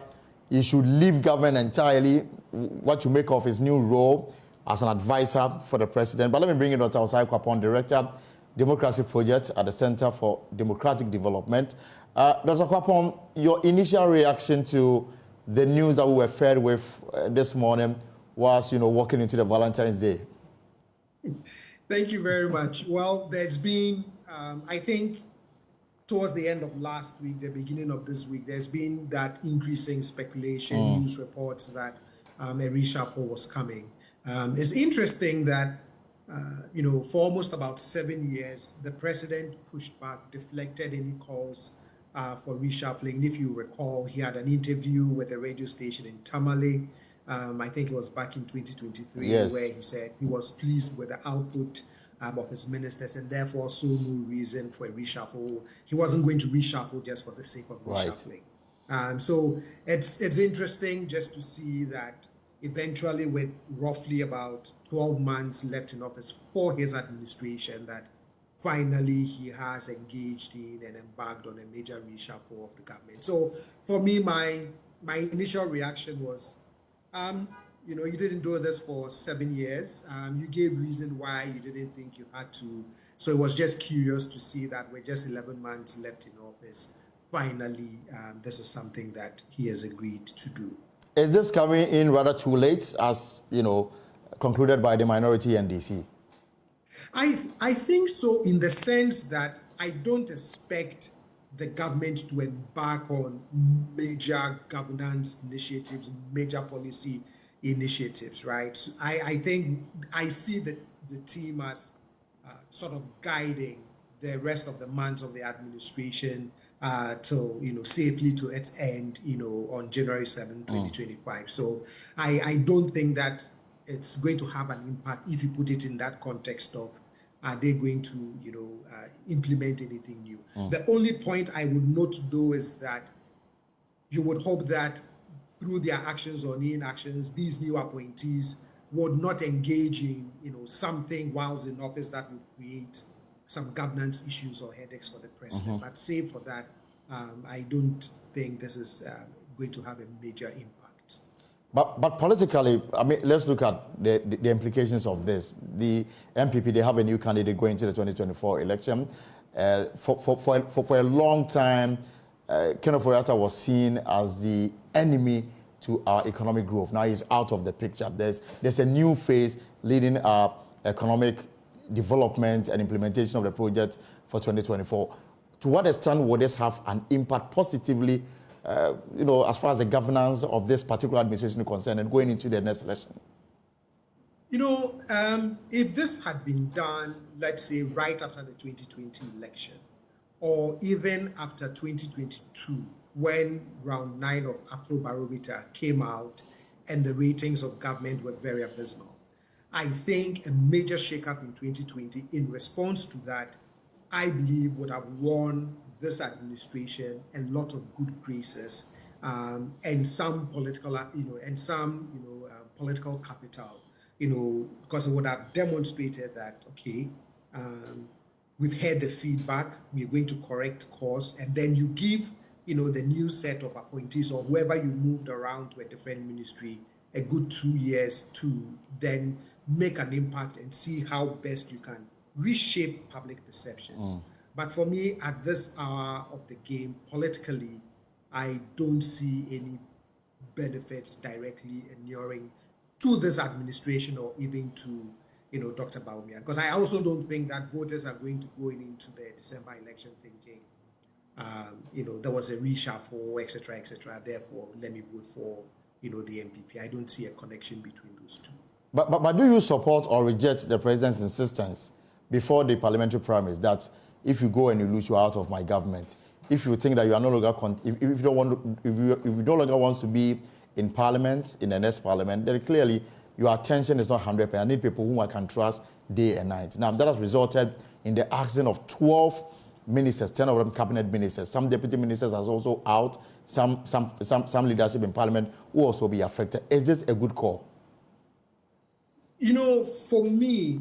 Speaker 1: he should leave government entirely, what you make of his new role as an advisor for the president. But let me bring in Dr. Osai Kwapon, Director, Democracy Project at the Center for Democratic Development. Dr. Kwapon, your initial reaction to the news that we were fed with this morning was, walking into the Valentine's Day.
Speaker 9: Thank you very much. Well, there's been, I think, towards the end of last week, the beginning of this week, there's been that increasing speculation, news reports that a reshuffle was coming. It's interesting that, for almost about 7 years, the president pushed back, deflected any calls for reshuffling. If you recall, he had an interview with a radio station in Tamale. I think it was back in 2023, yes, where he said he was pleased with the output of his ministers and therefore saw no reason for a reshuffle. He wasn't going to reshuffle just for the sake of reshuffling. Right. So it's interesting just to see that eventually, with roughly about 12 months left in office for his administration, that finally he has engaged in and embarked on a major reshuffle of the government. So for me, my initial reaction was, you didn't do this for 7 years. You gave reason why you didn't think you had to. So it was just curious to see that with just 11 months left in office, finally, this is something that he has agreed to do.
Speaker 1: Is this coming in rather too late, as concluded by the minority NDC?
Speaker 9: I think so, in the sense that I don't expect the government to embark on major governance initiatives, major policy initiatives, right? I think I see the team as sort of guiding the rest of the months of the administration till safely to its end, on January 7, 2025. So I don't think that it's going to have an impact if you put it in that context of are they going to implement anything new. The only point I would note though is that you would hope that through their actions or inactions, these new appointees would not engage in something whilst in office that would create some governance issues or headaches for the president. But save for that, I don't think this is going to have a major impact.
Speaker 1: But politically, let's look at the implications of this. The MPP, they have a new candidate going to the 2024 election. For a long time, Ken Ofori-Atta was seen as the enemy to our economic growth. Now he's out of the picture. There's a new phase leading our economic development and implementation of the project for 2024. To what extent will this have an impact positively, as far as the governance of this particular administration is concerned and going into the next election?
Speaker 9: If this had been done, let's say, right after the 2020 election, or even after 2022, when round 9 of Afrobarometer came out and the ratings of government were very abysmal, I think a major shakeup in 2020 in response to that, I believe, would have won this administration a lot of good graces and some political, political capital, because it would have demonstrated that, okay, we've heard the feedback, we're going to correct course, and then you give, the new set of appointees or whoever you moved around to a different ministry a good 2 years to then make an impact and see how best you can reshape public perceptions. But for me, at this hour of the game, politically, I don't see any benefits directly inuring to this administration or even to, Dr. Bawumia. Because I also don't think that voters are going to go into the December election thinking, there was a reshuffle, etc., etc. Therefore, let me vote for, the MPP. I don't see a connection between those two.
Speaker 1: But do you support or reject the president's insistence before the parliamentary primaries that if you go and you lose, you're out of my government? If you think that you are no longer, if you no longer want to be in parliament, in the next parliament, then clearly your attention is not 100%. I need people whom I can trust day and night. Now, that has resulted in the asking of 12 ministers, 10 of them cabinet ministers. Some deputy ministers are also out. Some leadership in parliament will also be affected. Is this a good call?
Speaker 9: For me,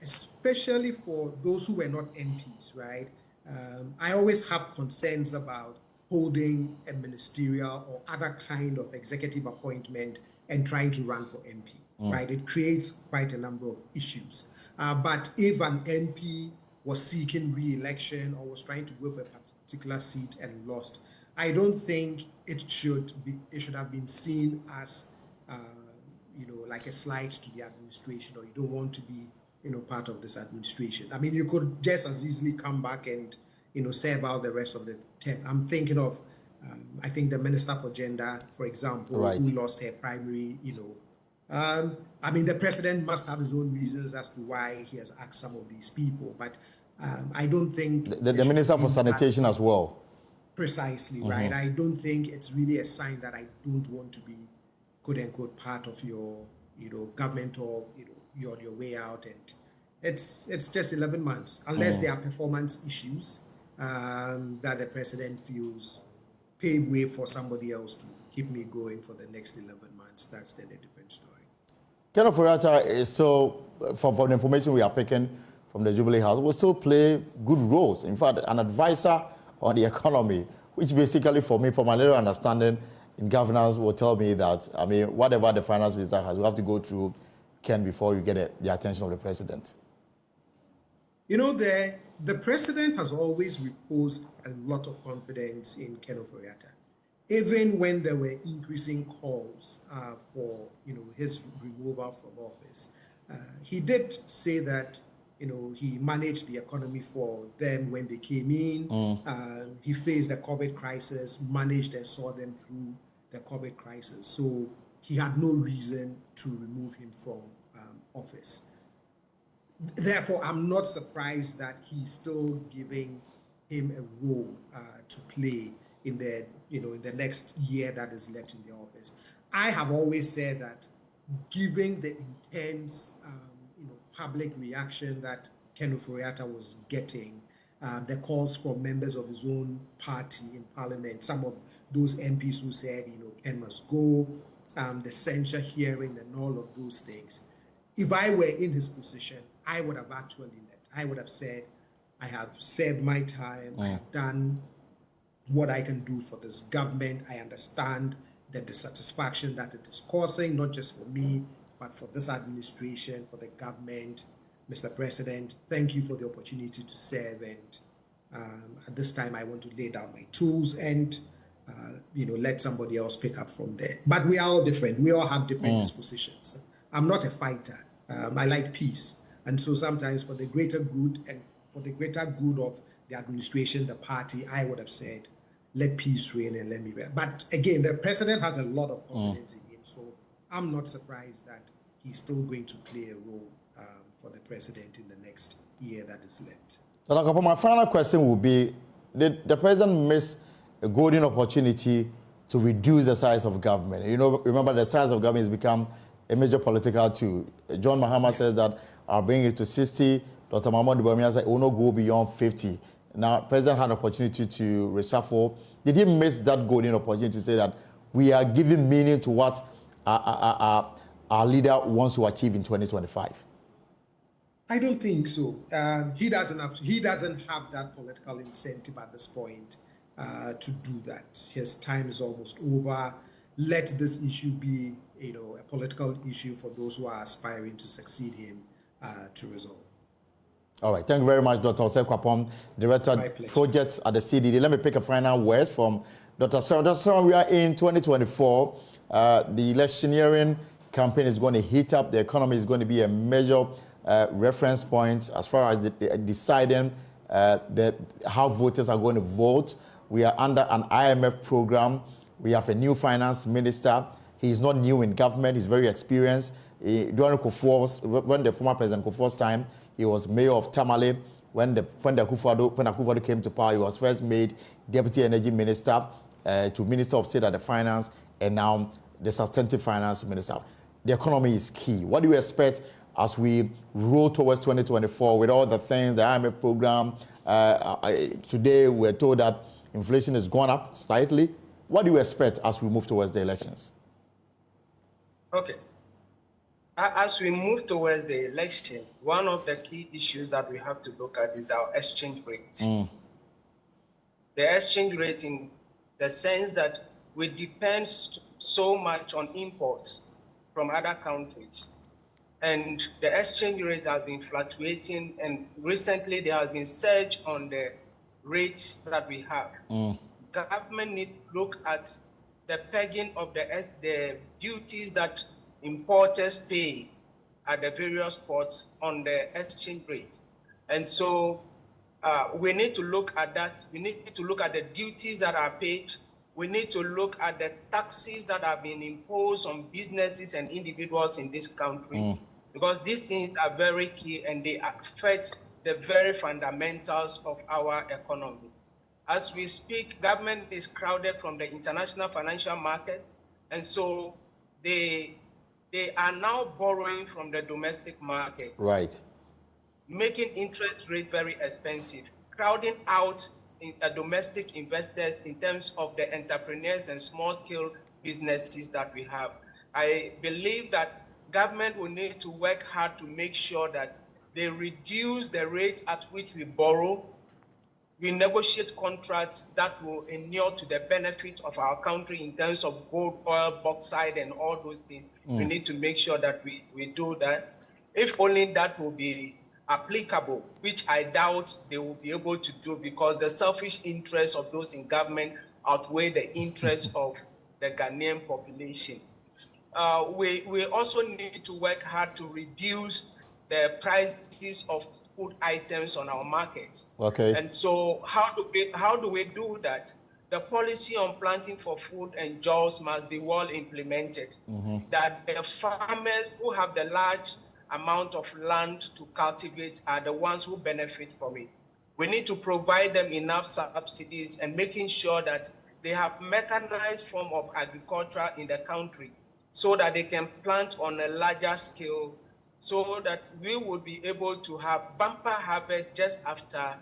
Speaker 9: especially for those who were not MPs, right? I always have concerns about holding a ministerial or other kind of executive appointment and trying to run for MP, right? It creates quite a number of issues. But if an MP was seeking re-election or was trying to go for a particular seat and lost, I don't think it should have been seen as like a slight to the administration, or you don't want to be part of this administration. I mean, you could just as easily come back and serve out the rest of the term. I'm thinking of I think the Minister for Gender, for example,
Speaker 1: right,
Speaker 9: who lost her primary. I mean, the president must have his own reasons as to why he has asked some of these people, but I don't think
Speaker 1: the Minister for Sanitation as well.
Speaker 9: Precisely, right. I don't think it's really a sign that I don't want to be, quote unquote, part of your government, or you're on your way out, and it's just 11 months unless there are performance issues that the president feels pave way for somebody else to keep me going for the next 11 months. That's then a different story.
Speaker 1: Ken Ofori-Atta is still, from the information we are picking from the Jubilee House, will still play good roles. In fact, an advisor on the economy, which basically for me, from my little understanding in governance, will tell me that, I mean, whatever the finance minister has, you have to go through Ken before you get the attention of the president.
Speaker 9: The president has always reposed a lot of confidence in Ken Ofori-Atta, even when there were increasing calls for his removal from office. He did say that he managed the economy for them when they came in. He faced the COVID crisis, managed and saw them through the COVID crisis. So he had no reason to remove him from office. Therefore, I'm not surprised that he's still giving him a role to play in the in the next year that is left in the office. I have always said that, given the intense public reaction that Ken Ofori-Atta was getting, the calls from members of his own party in parliament, some of those MPs who said Ken must go, the censure hearing and all of those things. If I were in his position, I would have actually left. I would have said, I have served my time, I have done what I can do for this government. I understand the dissatisfaction that it is causing, not just for me, but for this administration, for the government. Mr. President, thank you for the opportunity to serve, and at this time I want to lay down my tools and let somebody else pick up from there. But we are all different. We all have different dispositions. I'm not a fighter. I like peace. And so sometimes for the greater good and for the greater good of the administration, the party, I would have said, let peace reign and let me reign. But again, the president has a lot of confidence in him. So I'm not surprised that he's still going to play a role for the president in the next year that is left.
Speaker 1: So, my final question will be, did the president miss a golden opportunity to reduce the size of government? Remember, the size of government has become a major political tool. John Mahama says that I'll bring it to 60. Dr. Mahmoud Bawumia said it will not go beyond 50. Now, President had an opportunity to reshuffle. Did he miss that golden opportunity to say that we are giving meaning to what our leader wants to achieve in 2025?
Speaker 9: I don't think so. He doesn't have that political incentive at this point to do that. His time is almost over. Let this issue be, a political issue for those who are aspiring to succeed him to resolve. All right. Thank you very much, Dr. Osei Kwapong, Director Projects at the CDD. Let me pick a final words from Dr. Sarah. Dr. Sarah, we are in 2024. The electioneering campaign is going to heat up. The economy is going to be a major reference point as far as deciding how voters are going to vote. We are under an IMF program. We have a new finance minister. He's not new in government. He's very experienced. During when the former President Kufuor's time, he was mayor of Tamale. When Akufo-Addo came to power, he was first made Deputy Energy Minister to Minister of State at the Finance, and now the Substantive Finance Minister. The economy is key. What do you expect as we roll towards 2024 with all the things, the IMF program,
Speaker 1: Today, we're told that inflation has gone up slightly. What do you expect as we move towards the elections?
Speaker 8: Okay. As we move towards the election, one of the key issues that we have to look at is our exchange rates. The exchange rate, in the sense that we depend so much on imports from other countries. And the exchange rate has been fluctuating, and recently there has been surge on the rates that we have. Government needs to look at the pegging of the duties that importers pay at the various ports on the exchange rate. And so we need to look at that. We need to look at the duties that are paid. We need to look at the taxes that have been imposed on businesses and individuals in this country, because these things are very key and they affect the very fundamentals of our economy. As we speak, government is crowded from the international financial market, and so they are now borrowing from the domestic market.
Speaker 1: Right.
Speaker 8: Making interest rate very expensive, crowding out domestic investors in terms of the entrepreneurs and small-scale businesses that we have. I believe that government will need to work hard to make sure that they reduce the rate at which we borrow. We negotiate contracts that will inure to the benefit of our country in terms of gold, oil, bauxite, and all those things. We need to make sure that we do that. If only that will be applicable, which I doubt they will be able to do, because the selfish interests of those in government outweigh the interests of the Ghanaian population. We also need to work hard to reduce the prices of food items on our market. Okay. And so how do we do that? The policy on planting for food and jobs must be well implemented. That the farmers who have the large amount of land to cultivate are the ones who benefit from it. We need to provide them enough subsidies and making sure that they have mechanized form of agriculture in the country so that they can plant on a larger scale, so that we will be able to have bumper harvest just after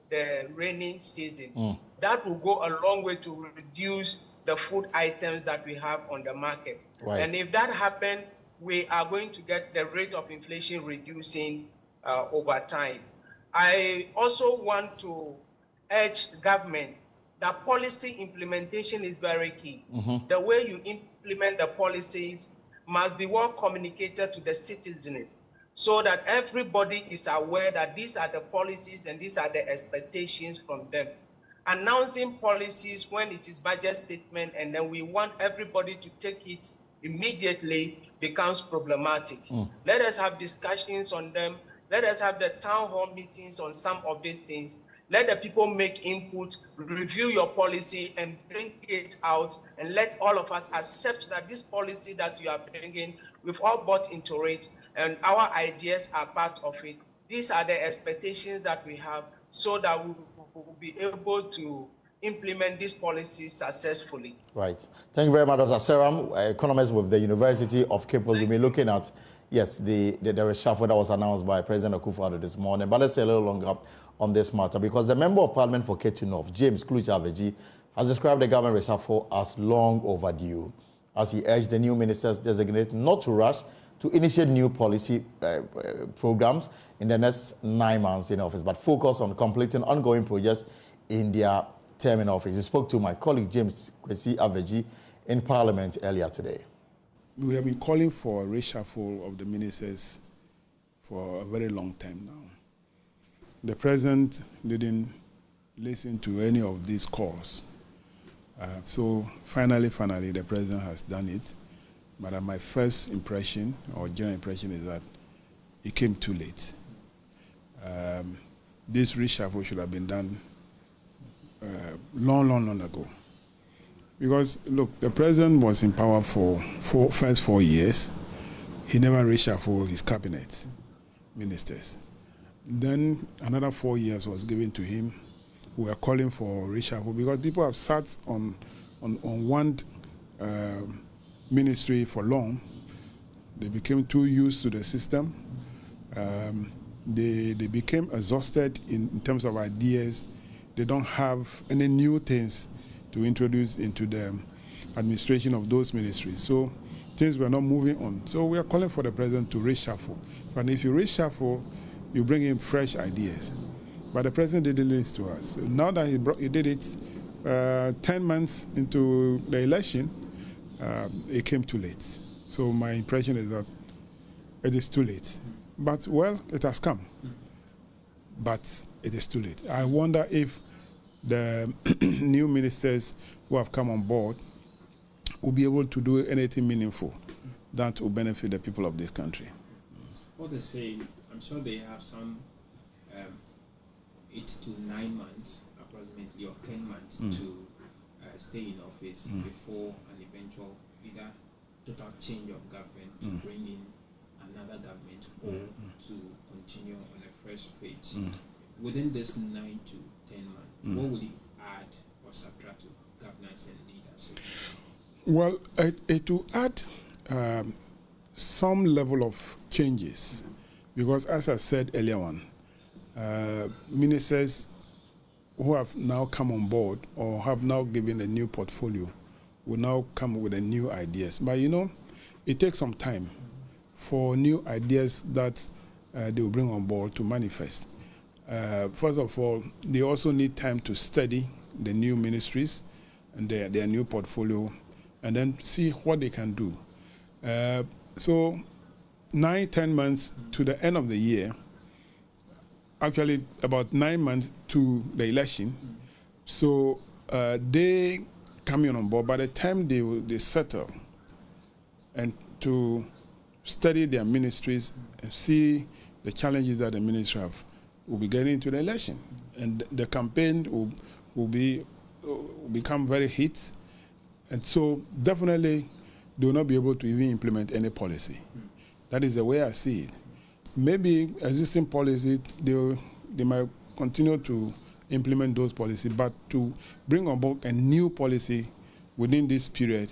Speaker 8: the rainy season. That will go a long way to reduce the food items that we have on the market. Right. And if that happens, we are going to get the rate of inflation reducing over time. I also want to urge government that policy implementation is very key. The way you implement the policies must be well communicated to the citizenry, so that everybody is aware that these are the policies and these are the expectations from them. Announcing policies when it is budget statement and then we want everybody to take it immediately becomes problematic. Let us have discussions on them. Let us have the town hall meetings on some of these things. Let the people make input, review your policy and bring it out, and let all of us accept that this policy that you are bringing, we've all bought into it and our ideas are part of it. These are the expectations that we have, so that we will be able to implement these policies successfully. Right.
Speaker 1: Thank you very much, Dr. Seram, economist with the University of Cape Coast. We'll be looking at, yes, the reshuffle that was announced by President Akufo-Addo this morning. But let's stay a little longer on this matter, because the Member of Parliament for Ketu North, James Avedzi, has described the government reshuffle as long overdue, as he urged the new ministers designated not to rush to initiate new policy programs in the next 9 months in office, but focus on completing ongoing projects in their term in office. He spoke to my colleague James Avedzi in Parliament earlier today.
Speaker 10: We have been calling for a reshuffle of the ministers for a very long time now. The President didn't listen to any of these calls. So finally, the President has done it. But my first impression, or general impression, is that it came too late. This reshuffle should have been done long ago. Because, look, the President was in power for first 4 years. He never reshuffled his cabinet ministers. Then another 4 years was given to him. We are calling for reshuffle because people have sat on one ministry for long. They became too used to the system. They became exhausted in terms of ideas. They don't have any new things to introduce into the administration of those ministries. So things were not moving on. So we are calling for the president to reshuffle. And if you reshuffle, you bring in fresh ideas. But the president didn't listen to us. So now that he did it 10 months into the election, it came too late. So my impression is that it is too late. But, well, it has come. But it is too late. I wonder if the new ministers who have come on board will be able to do anything meaningful that will benefit the people of this country.
Speaker 11: What they say, I'm sure they have some 8 to 9 months, approximately, or 10 months to stay in office before an eventual either total change of government to bring in another government or to continue on a fresh page. Within this 9 to 10 months, what would it add or subtract to governance and leadership?
Speaker 10: Well, it will add some level of changes because, as I said earlier on, ministers who have now come on board or have now given a new portfolio will now come with a new ideas. But you know, it takes some time for new ideas that they will bring on board to manifest. First of all, they also need time to study the new ministries and their new portfolio and then see what they can do. So 9-10 months to the end of the year, actually about 9 months to the election. So they coming on board. By the time they settle and to study their ministries and see the challenges that the ministry have, will be getting into the election. And the campaign will become very heated. And so definitely they will not be able to even implement any policy. That is the way I see it. Maybe existing policy, they might continue to implement those policies, but to bring on board a new policy within this period,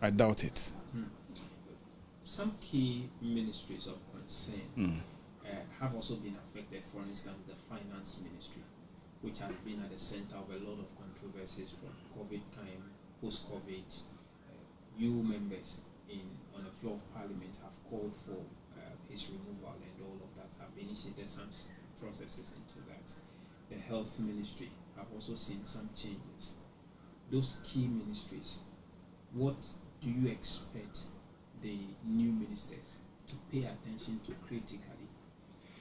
Speaker 10: I doubt it.
Speaker 11: Some key ministries of concern have also been affected. For instance, the finance ministry, which has been at the center of a lot of controversies from COVID time, post-COVID. You members on the floor of Parliament have called for his removal, and all of that have initiated some processes into that. The health ministry have also seen some changes. Those key ministries, what do you expect the new ministers to pay attention to critically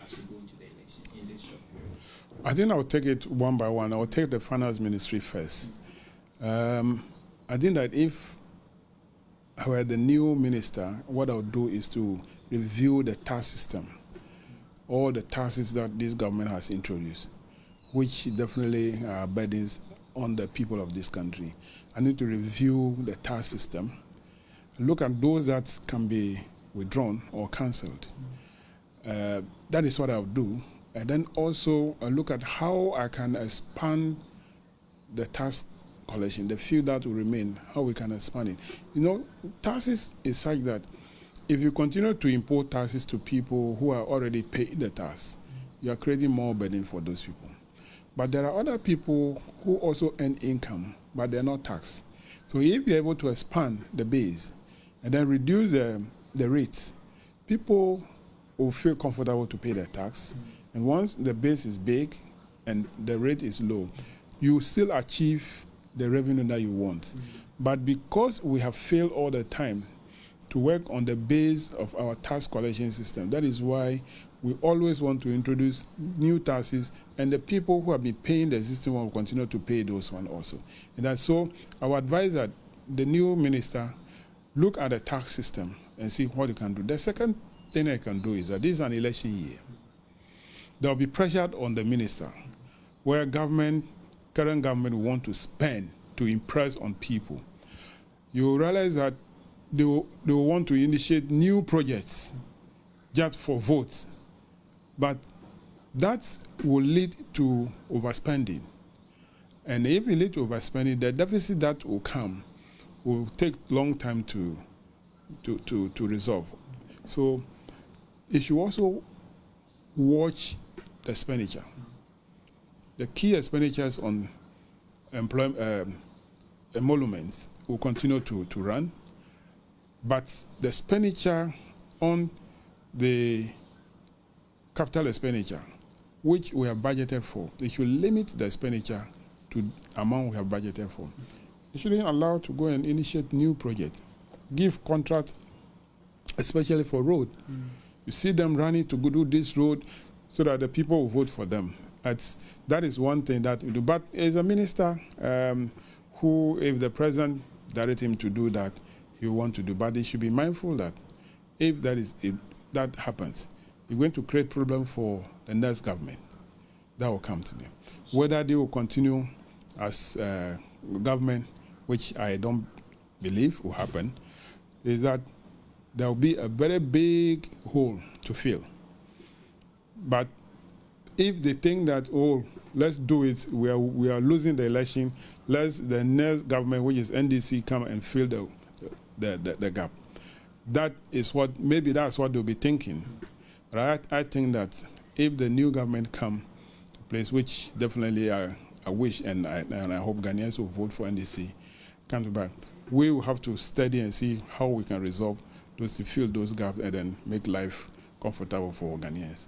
Speaker 11: as we go into the election in this short period?
Speaker 10: I think I'll take it one by one. I'll take the finance ministry first. I think that if I were the new minister, what I'll do is to review the tax system, all the taxes that this government has introduced, which definitely are burdens on the people of this country. I need to review the tax system, look at those that can be withdrawn or cancelled. That is what I'll do. And then also look at how I can expand the tax collection, the few that will remain, how we can expand it. You know, taxes is such that if you continue to import taxes to people who are already paying the tax, you are creating more burden for those people. But there are other people who also earn income, but they're not taxed. So if you're able to expand the base and then reduce the rates, people will feel comfortable to pay their tax. And once the base is big and the rate is low, you still achieve the revenue that you want. But because we have failed all the time to work on the base of our tax collection system, that is why we always want to introduce new taxes, and the people who have been paying the existing one will continue to pay those one also. And that's so I would advise that the new minister look at the tax system and see what you can do. The second thing I can do is that this is an election year. There will be pressure on the minister where current government will want to spend to impress on people. You realize that they will want to initiate new projects just for votes. But that will lead to overspending. And if it leads to overspending, the deficit that will come will take a long time to resolve. So it should also watch the expenditure. The key expenditures on emoluments will continue to run, but the expenditure on the capital expenditure, which we have budgeted for, they should limit the expenditure to the amount we have budgeted for. They shouldn't allow to go and initiate new projects, give contracts, especially for road. You see them running to go do this road so that the people will vote for them. That is one thing that we do. But as a minister, who, if the president directs him to do that, he will want to do. But he should be mindful that if that happens, you're going to create problem for the next government. That will come to them. Whether they will continue as government, which I don't believe will happen, is that there will be a very big hole to fill. But if they think that, oh, let's do it, we are losing the election, let the next government, which is NDC, come and fill the gap. That is what, maybe that's what they'll be thinking. But I think that if the new government come to place, which definitely I wish and I hope Ghanaians will vote for NDC, come to back, we will have to study and see how we can resolve those, to fill those gaps and then make life comfortable for Ghanaians.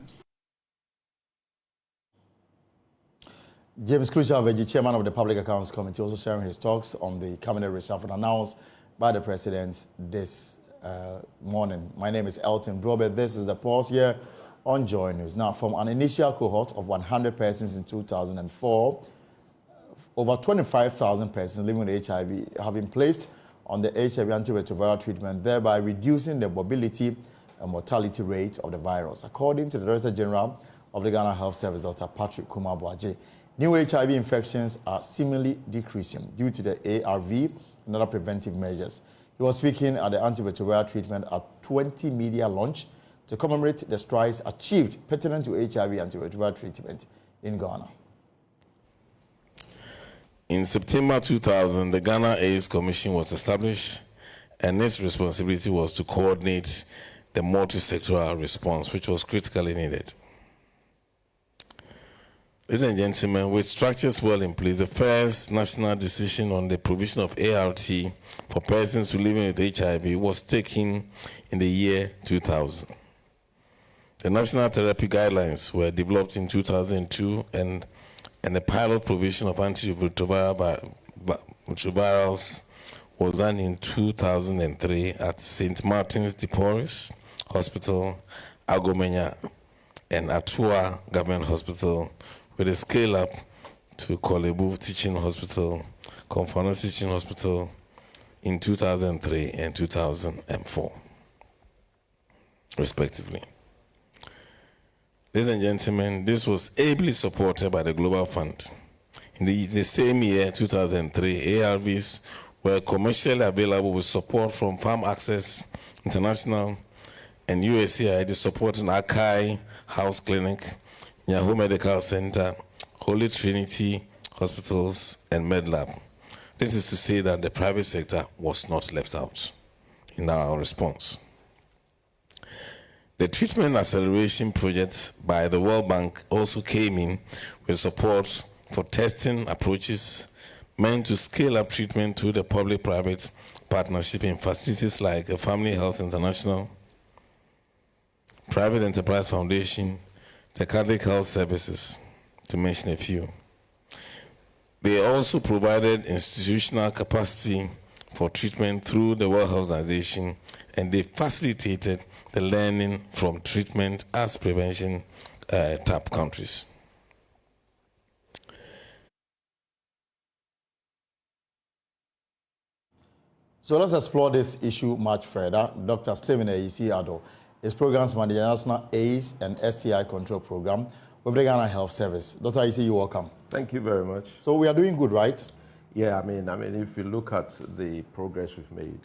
Speaker 1: James Avedzi, chairman of the Public Accounts Committee, also sharing his thoughts on the cabinet reshuffle announced by the president this morning. My name is Elton Brobe. This is the pulse here on Joy News. Now, from an initial cohort of 100 persons in 2004, over 25,000 persons living with HIV have been placed on the HIV antiretroviral treatment, thereby reducing the morbidity and mortality rate of the virus. According to the Director General of the Ghana Health Service, Dr. Patrick Kumar-Boaje, new HIV infections are seemingly decreasing due to the ARV and other preventive measures. He was speaking at the antiretroviral treatment at 20 media launch to commemorate the strides achieved pertinent to HIV antiretroviral treatment in Ghana.
Speaker 12: In September 2000, the Ghana AIDS Commission was established, and its responsibility was to coordinate the multi-sectoral response, which was critically needed. Ladies and gentlemen, with structures well in place, the first national decision on the provision of ART for persons living with HIV was taken in the year 2000. The national therapy guidelines were developed in 2002, and the pilot provision of antiretrovirals was done in 2003 at St. Martin's de Porres Hospital, Agomenya, and Atua Government Hospital, with a scale-up to Kolebu Teaching Hospital, Konfano Teaching Hospital in 2003 and 2004, respectively. Ladies and gentlemen, this was ably supported by the Global Fund. In the same year, 2003, ARVs were commercially available with support from Farm Access International and USAID supporting Akai House Clinic, Yahoo Medical Center, Holy Trinity Hospitals, and MedLab. This is to say that the private sector was not left out in our response. The treatment acceleration project by the World Bank also came in with support for testing approaches meant to scale up treatment to the public-private partnership in facilities like Family Health International, Private Enterprise Foundation, the Catholic Health Services, to mention a few. They also provided institutional capacity for treatment through the World Health Organization, and they facilitated the learning from treatment as prevention type countries.
Speaker 1: So let's explore this issue much further. Dr. Stephen Akufo-Addo is Programs Manager, National AIDS and STI Control Program with the Ghana Health Service. Dr. Akufo-Addo, you're welcome.
Speaker 13: Thank you very much.
Speaker 1: So we are doing good, right?
Speaker 13: Yeah, I mean, if you look at the progress we've made,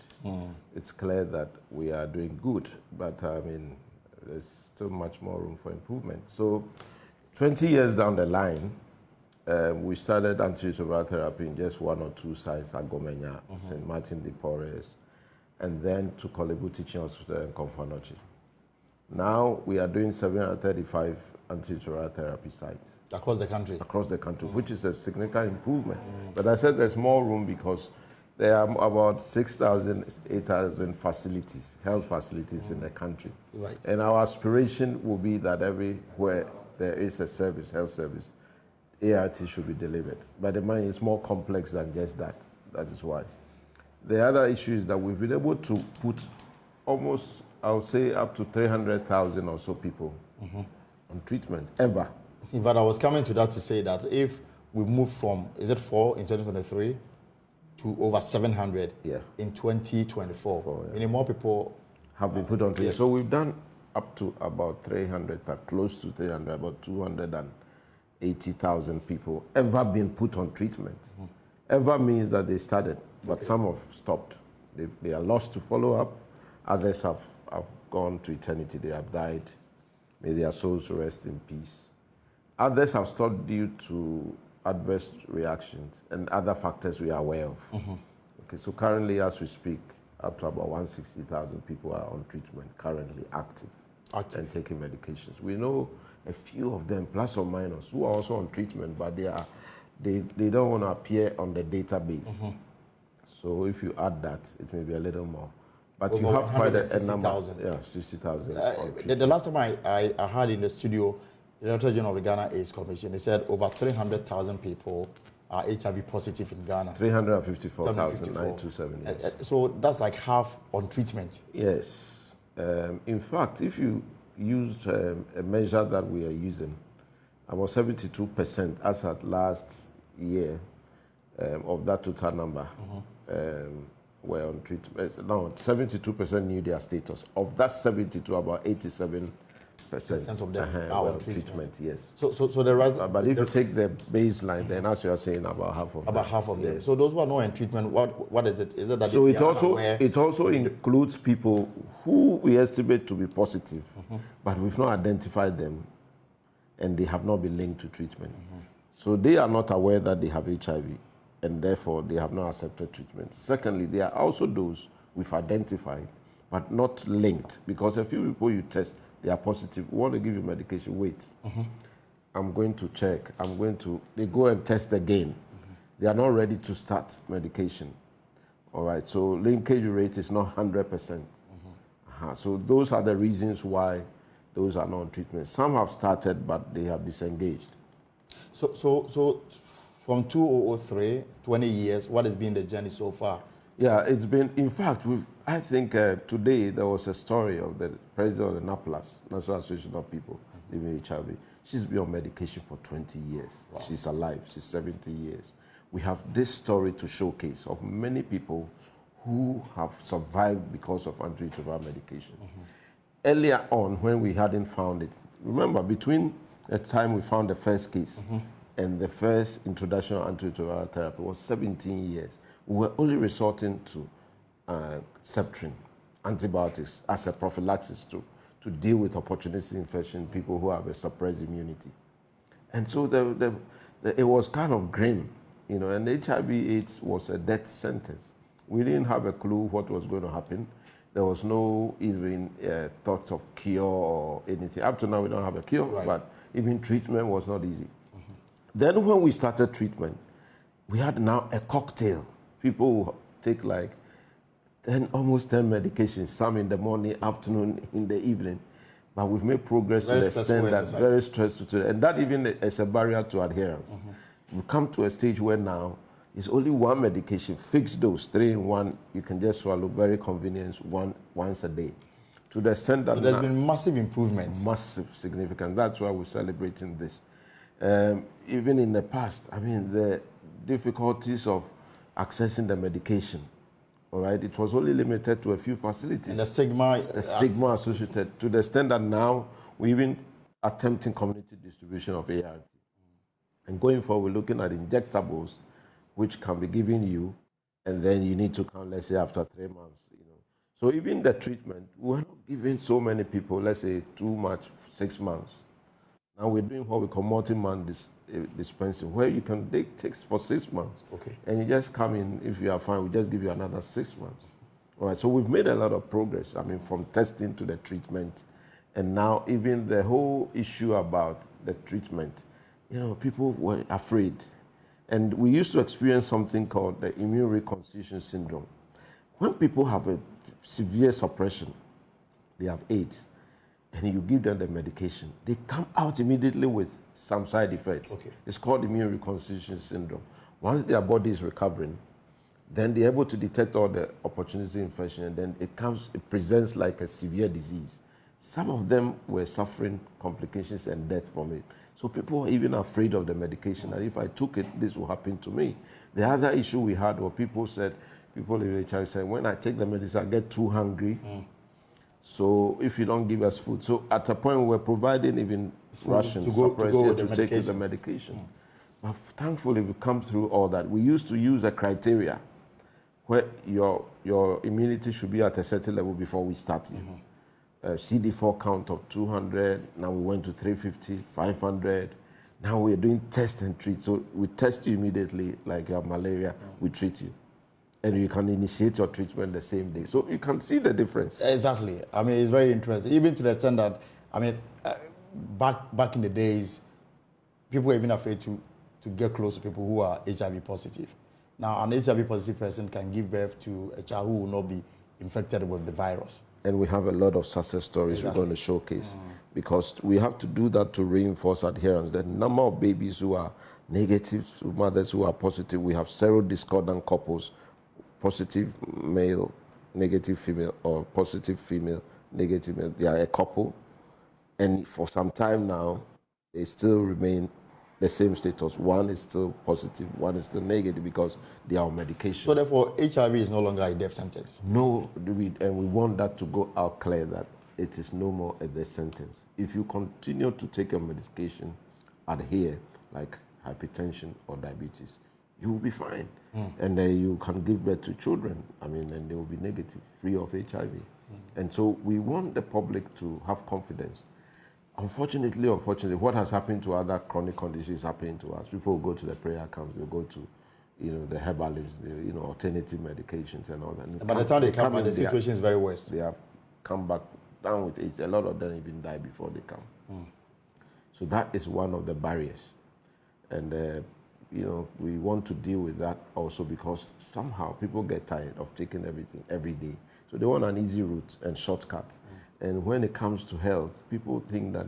Speaker 13: it's clear that we are doing good. But I mean, there's still much more room for improvement. So, 20 years down the line, we started antiretroviral therapy in just 1 or 2 sites at Gomenya, St. Martin de Porres, and then to Kolebu Teaching Hospital and Konfanochi. Now we are doing 735 antiretroviral therapy sites.
Speaker 1: Across the country?
Speaker 13: Across the country, which is a significant improvement. But I said there's more room because there are about 6,000, 8,000 facilities, health facilities in the country.
Speaker 1: Right.
Speaker 13: And our aspiration will be that everywhere there is a service, health service, ART should be delivered. But the money is more complex than just that. That is why. The other issue is that we've been able to put almost, I would say, up to 300,000 or so people on treatment, ever.
Speaker 1: In fact, I was coming to that to say that if we move from, is it 4 in 2023 to over 700 in 2024, meaning more people
Speaker 13: have been put on treatment.
Speaker 1: Yes.
Speaker 13: So we've done up to about 300, close to 300, about 280,000 people ever been put on treatment. Ever means that they started, but some have stopped. They are lost to follow up. Others have gone to eternity. They have died. May their souls rest in peace. Others have stopped due to adverse reactions and other factors we are aware of. Okay, so currently, as we speak, up to about 160,000 people are on treatment, currently active and taking medications. We know a few of them, plus or minus, who are also on treatment, but they don't want to appear on the database. So if you add that, it may be a little more. But
Speaker 1: Over
Speaker 13: you have quite a number.
Speaker 1: 60,000.
Speaker 13: Yeah, 60,000.
Speaker 1: The last time I had in the studio, the Director General of the Ghana AIDS Commission, he said over 300,000 people are HIV positive in Ghana.
Speaker 13: 354,927. Yes.
Speaker 1: So that's like half on treatment.
Speaker 13: Yes. In fact, if you used a measure that we are using, about 72% as at last year of that total number were on treatment. No, 72% knew their status. Of that 72, about 87%
Speaker 1: of them are on treatment.
Speaker 13: Yes.
Speaker 1: So the rest.
Speaker 13: But if you take the baseline, then as you are saying, about half of them.
Speaker 1: About half of them. Yes. So those who are not in treatment, what is it? Is it that
Speaker 13: so it also includes people who we estimate to be positive, but we've not identified them, and they have not been linked to treatment. So they are not aware that they have HIV, and therefore they have not accepted treatment. Secondly, there are also those we've identified, but not linked, because a few people you test, they are positive. We want to give you medication, wait. I'm going to check. They go and test again. They are not ready to start medication. All right, so linkage rate is not 100%. So those are the reasons why those are not on treatment. Some have started, but they have disengaged.
Speaker 1: So from 2003, 20 years, what has been the journey so far?
Speaker 13: Yeah, it's been, in fact, I think today there was a story of the president of the NAPLAS, National Association of People Living with HIV. She's been on medication for 20 years. Wow. She's alive. She's 70 years. We have this story to showcase of many people who have survived because of antiretroviral medication. Earlier on, when we hadn't found it, remember, between the time we found the first case and the first introduction of antiretroviral therapy was 17 years. We were only resorting to Septrin, antibiotics, as a prophylaxis to deal with opportunistic infection, people who have a suppressed immunity. And so it was kind of grim, you know, and HIV/AIDS was a death sentence. We didn't have a clue what was going to happen. There was no even thought of cure or anything. Up to now, we don't have a cure, but even treatment was not easy. Then when we started treatment, we had now a cocktail. People who take like almost 10 medications, some in the morning, afternoon, in the evening. But we've made progress to the extent that very stressful, and that even is a barrier to adherence. We've come to a stage where now it's only one medication, fixed dose, 3 in 1, you can just swallow, very convenient, once a day. To the extent that
Speaker 1: there's been massive improvement.
Speaker 13: Massive, significant. That's why we're celebrating this. Even in the past, I mean, the difficulties of accessing the medication, all right, it was only limited to a few facilities.
Speaker 1: And the stigma
Speaker 13: associated, to the extent that now we're even attempting community distribution of ART. And going forward, we're looking at injectables, which can be given you, and then you need to come, let's say, after 3 months. You know. So even the treatment, we're not giving so many people, let's say, too much, 6 months. Now we're doing what we call multi-month dispensing, where you can take for 6 months.
Speaker 1: Okay.
Speaker 13: And you just come in, if you are fine, we just give you another 6 months. All right, so we've made a lot of progress. I mean, from testing to the treatment And now even the whole issue about the treatment, people were afraid. And we used to experience something called the immune reconstitution syndrome. When people have a severe suppression, they have AIDS, and you give them the medication, they come out immediately with some side effects.
Speaker 1: Okay.
Speaker 13: It's called immune reconstitution syndrome. Once their body is recovering, then they're able to detect all the opportunity infection, and then it presents like a severe disease. Some of them were suffering complications and death from it. So people were even afraid of the medication, and if I took it, this will happen to me. The other issue we had was people in HIV said, when I take the medicine, I get too hungry. So if you don't give us food. So at a point, we were providing even rations to take with the medication. But thankfully, we come through all that. We used to use a criteria where your immunity should be at a certain level before we started. CD4 count of 200, now we went to 350, 500. Now we're doing test and treat. So we test you immediately, like you have malaria, we treat you. And you can initiate your treatment the same day. So you can see the difference.
Speaker 1: Exactly. I mean, it's very interesting. Even to the extent that, I mean, back in the days, people were even afraid to get close to people who are HIV positive. Now, an HIV positive person can give birth to a child who will not be infected with the virus.
Speaker 13: And we have a lot of success stories we're going to showcase, because we have to do that to reinforce adherence. The number of babies who are negative, mothers who are positive, we have serodiscordant couples, positive male, negative female, or positive female, negative male. They are a couple, and for some time now, they still remain the same status. One is still positive, one is still negative because they are on medication.
Speaker 1: So therefore, HIV is no longer a death sentence?
Speaker 13: No, and we want that to go out clear that it is no more a death sentence. If you continue to take your medication, adhere, like hypertension or diabetes, you will be fine. And you can give birth to children, and they will be negative, free of HIV. And so we want the public to have confidence. Unfortunately, what has happened to other chronic conditions is happening to us. People will go to the prayer camps, they'll go to, the herbalists, alternative medications and all that. And
Speaker 1: by the time they come back, the situation is very worse.
Speaker 13: They have come back down with AIDS. A lot of them even die before they come. So that is one of the barriers. And, we want to deal with that also, because somehow people get tired of taking everything every day. So they want an easy route and shortcut. And when it comes to health, people think that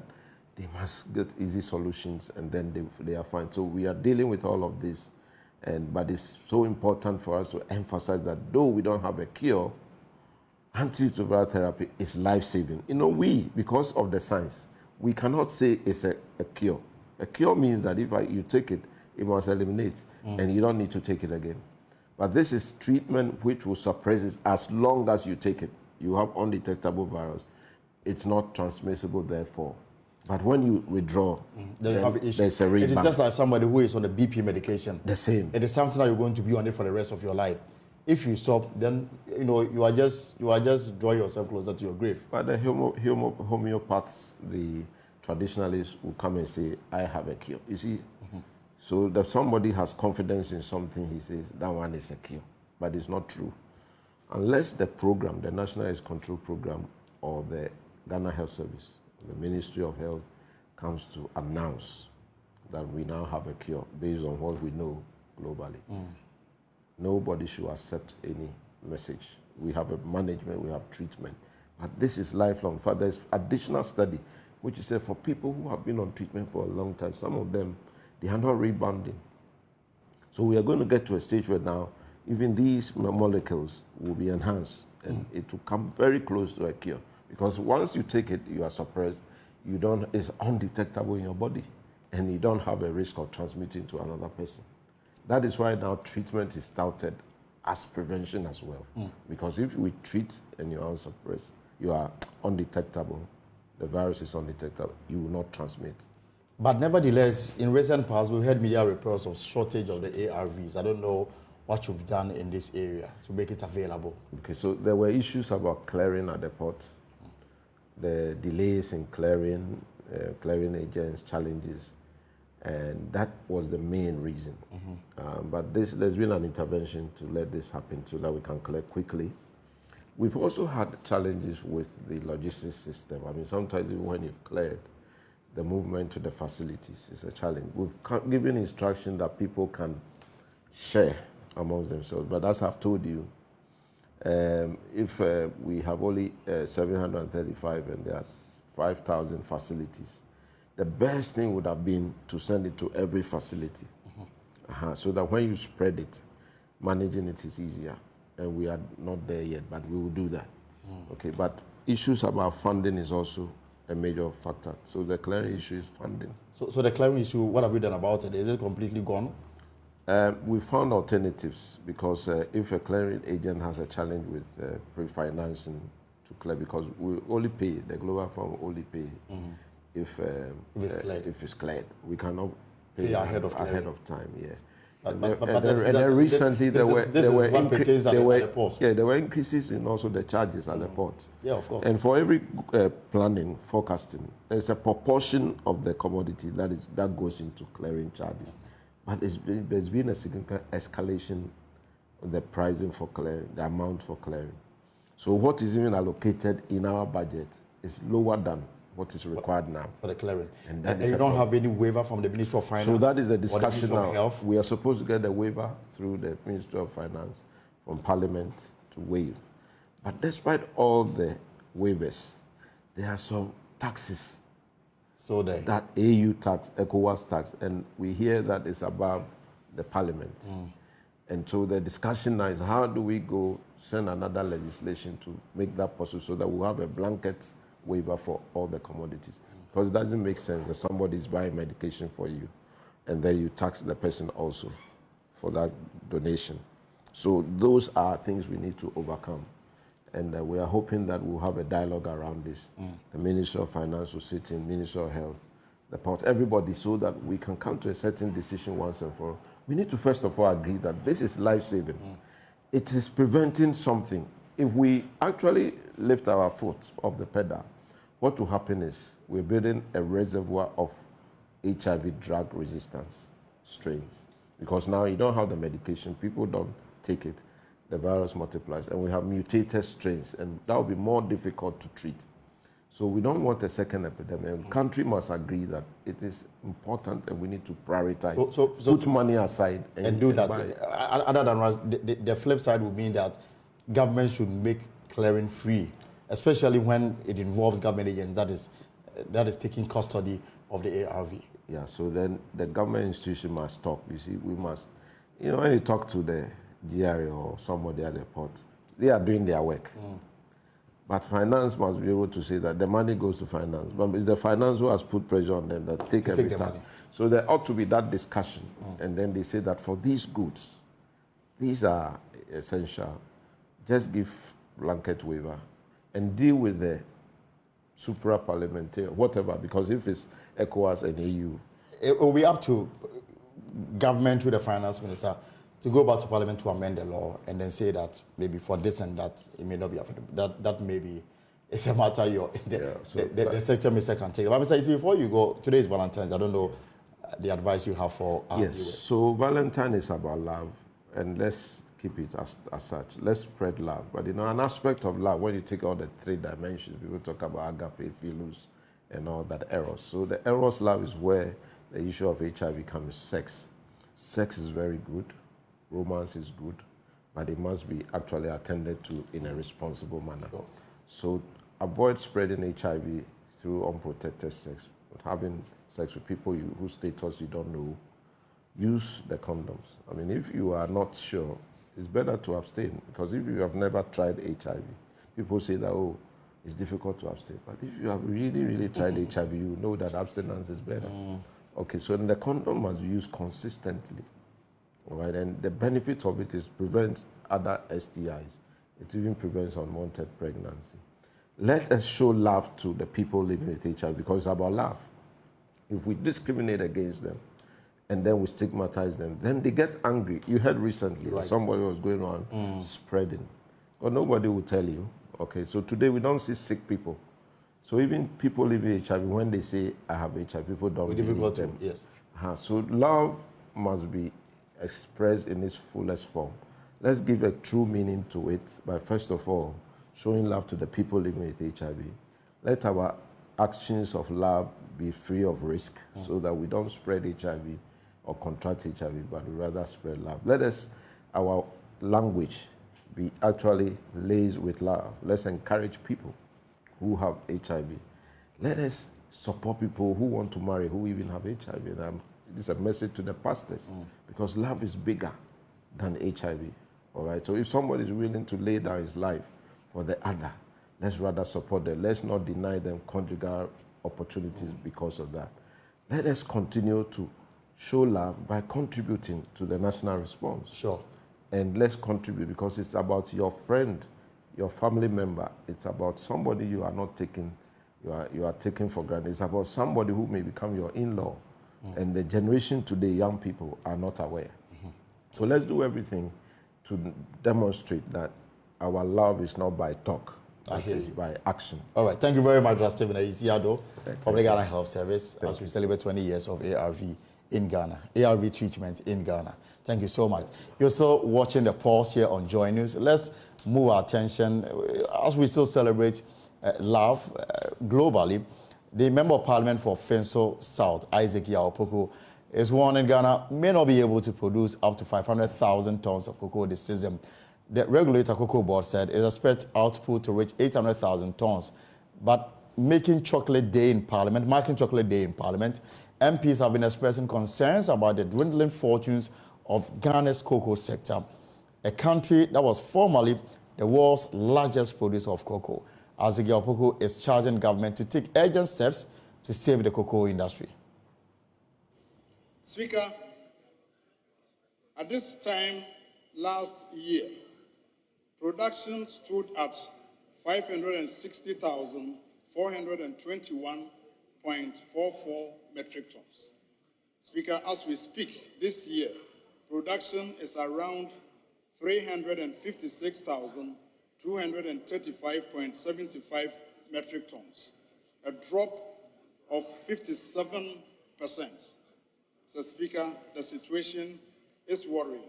Speaker 13: they must get easy solutions and then they are fine. So we are dealing with all of this. But it's so important for us to emphasize that though we don't have a cure, antiretroviral therapy is life-saving. Because of the science, we cannot say it's a cure. A cure means that if you take it, it must eliminate, and you don't need to take it again. But this is treatment which will suppress it as long as you take it. You have undetectable virus. It's not transmissible, therefore. But when you withdraw,
Speaker 1: then you have an issue.
Speaker 13: There's a rebound.
Speaker 1: It is just like somebody who is on the BP medication.
Speaker 13: The same.
Speaker 1: It is something that you're going to be on it for the rest of your life. If you stop, then you are just drawing yourself closer to your grave.
Speaker 13: But the homeopaths, the traditionalists, will come and say, "I have a cure." You see, so that somebody has confidence in something, he says that one is a cure, but it's not true, unless the program, the National AIDS Control Program, or the Ghana Health Service, the Ministry of Health, comes to announce that we now have a cure based on what we know globally. Nobody should accept any message. We have a management, we have treatment, but this is lifelong. In fact, there's additional study which is said for people who have been on treatment for a long time, some of them, they are not rebounding. So we are going to get to a stage where now even these molecules will be enhanced and it will come very close to a cure. Because once you take it, you are suppressed, it's undetectable in your body, and you don't have a risk of transmitting to another person. That is why now treatment is touted as prevention as well. Because if we treat and you are unsuppressed, you are undetectable, the virus is undetectable, you will not transmit.
Speaker 1: But nevertheless, in recent past, we've had media reports of shortage of the ARVs. I don't know what you've done in this area to make it available.
Speaker 13: Okay, so there were issues about clearing at the port, the delays in clearing agents, challenges, and that was the main reason. But there's been an intervention to let this happen so that we can collect quickly. We've also had challenges with the logistics system. I mean, sometimes even when you've cleared, the movement to the facilities is a challenge. We've given instruction that people can share amongst themselves. But as I've told you, if we have only 735 and there's 5,000 facilities, the best thing would have been to send it to every facility, so that when you spread it, managing it is easier. And we are not there yet, but we will do that. Okay, but issues about funding is also a major factor. So the clearing issue is funding.
Speaker 1: So the clearing issue, what have we done about it? Is it completely gone?
Speaker 13: We found alternatives because if a clearing agent has a challenge with pre-financing to clear, because we only pay, the global fund will only pay if it's cleared. We cannot pay ahead of time, yeah. Then recently there were increases in also the charges at the port.
Speaker 1: Yeah, of course.
Speaker 13: And for every planning, forecasting, there's a proportion of the commodity that goes into clearing charges. But there's been a significant escalation in the pricing for clearing, the amount for clearing. So what is even allocated in our budget is lower than what is required now.
Speaker 1: For the clearing.
Speaker 13: And
Speaker 1: you don't have any waiver from the Ministry of Finance?
Speaker 13: So that is the discussion now.
Speaker 1: Health?
Speaker 13: We are supposed to get the waiver through the Ministry of Finance from Parliament to waive. But despite all the waivers, there are some taxes.
Speaker 1: So
Speaker 13: that AU tax, ECOWAS tax, and we hear that it's above the Parliament. And so the discussion now is how do we go send another legislation to make that possible so that we'll have a blanket waiver for all the commodities. Because it doesn't make sense that somebody's buying medication for you and then you tax the person also for that donation. So those are things we need to overcome. And we are hoping that we'll have a dialogue around this. The Minister of Finance will sit in, Minister of Health, the port, everybody, so that we can come to a certain decision once and for all. We need to first of all agree that this is life-saving. It is preventing something. If we actually lift our foot off the pedal, what will happen is we're building a reservoir of HIV drug resistance strains. Because now you don't have the medication, people don't take it, the virus multiplies, and we have mutated strains, and that will be more difficult to treat. So we don't want a second epidemic. The country must agree that it is important and we need to prioritize, put money aside
Speaker 1: and do that. Other than the flip side would mean that government should make clearing free, especially when it involves government agents that is taking custody of the ARV.
Speaker 13: Yeah, so then the government institution must talk. You see, we must, when you talk to the DRA or somebody at the port, they are doing their work. But finance must be able to say that the money goes to finance. But it's the finance who has put pressure on them that take every tax. So there ought to be that discussion. And then they say that for these goods, these are essential. Just give blanket waiver and deal with the supra-parliamentary, whatever, because if it's ECOWAS and EU.
Speaker 1: It will be up to government through the finance minister to go back to Parliament to amend the law and then say that maybe for this and that, it may not be affordable. That maybe it's a matter the sector minister can take. But Mr. before you go, today is Valentine's. I don't know the advice you have for our viewers.
Speaker 13: So Valentine is about love, and let's keep it as such. Let's spread love. But an aspect of love, when you take all the three dimensions, people talk about agape, philos, and all that eros. So the eros love is where the issue of HIV comes sex. Sex is very good. Romance is good, but it must be actually attended to in a responsible manner. So avoid spreading HIV through unprotected sex, but having sex with people whose status you don't know. Use the condoms. I mean, if you are not sure, it's better to abstain, because if you have never tried HIV, people say that, oh, it's difficult to abstain. But if you have really, really tried HIV, you know that abstinence is better. Okay, so then the condom must be used consistently. Right, and the benefit of it is prevent other STIs. It even prevents unwanted pregnancy. Let us show love to the people living with HIV, because it's about love. If we discriminate against them and then we stigmatize them, then they get angry. You heard recently that somebody was going on spreading. But nobody will tell you. Okay, so today we don't see sick people. So even people living with HIV, when they say, I have HIV, people don't believe them.
Speaker 1: Yes.
Speaker 13: So love must be expressed in its fullest form. Let's give a true meaning to it by first of all showing love to the people living with HIV. Let our actions of love be free of risk so that we don't spread HIV or contract HIV, but rather spread love. Let us, our language be actually laced with love. Let's encourage people who have HIV. Let us support people who want to marry, who even have HIV. And this is a message to the pastors, because love is bigger than HIV. All right. So if somebody is willing to lay down his life for the other, let's rather support them. Let's not deny them conjugal opportunities because of that. Let us continue to show love by contributing to the national response.
Speaker 1: Sure.
Speaker 13: And let's contribute, because it's about your friend, your family member. It's about somebody you are not taking, you are taking for granted. It's about somebody who may become your in-law. And the generation today, young people, are not aware. So let's do everything to demonstrate that our love is not by talk, it is by action.
Speaker 1: All right, thank you very much, Dr. Stephen Akufo-Addo from the Ghana Health Service as we celebrate 20 years of ARV in Ghana, ARV treatment in Ghana. Thank you so much. You're still watching the pulse here on Joy News. Let's move our attention as we still celebrate love globally. The Member of Parliament for Finso South, Isaac Yaopoko, is one in Ghana, may not be able to produce up to 500,000 tons of cocoa this season. The regulator cocoa board said it expects output to reach 800,000 tons. But marking Chocolate Day in Parliament, MPs have been expressing concerns about the dwindling fortunes of Ghana's cocoa sector, a country that was formerly the world's largest producer of cocoa. Isaac Yaopoko is charging government to take urgent steps to save the cocoa industry.
Speaker 14: Speaker, at this time last year, production stood at 560,421.44 metric tons. Speaker, as we speak, this year, production is around 356,235.75 metric tons, a drop of 57%. So, Speaker, the situation is worrying.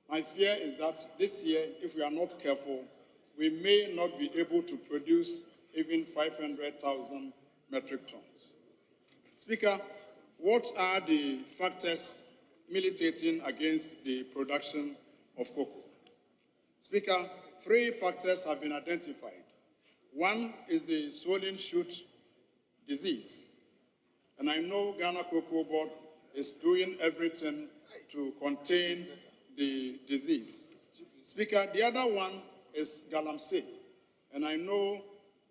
Speaker 14: My fear is that this year, if we are not careful, we may not be able to produce even 500,000 metric tons. Speaker, what are the factors militating against the production of cocoa? Speaker, 3 factors have been identified. One is the swollen shoot disease. And I know Ghana Cocoa Board is doing everything to contain the disease. Speaker, the other one is galamsey. And I know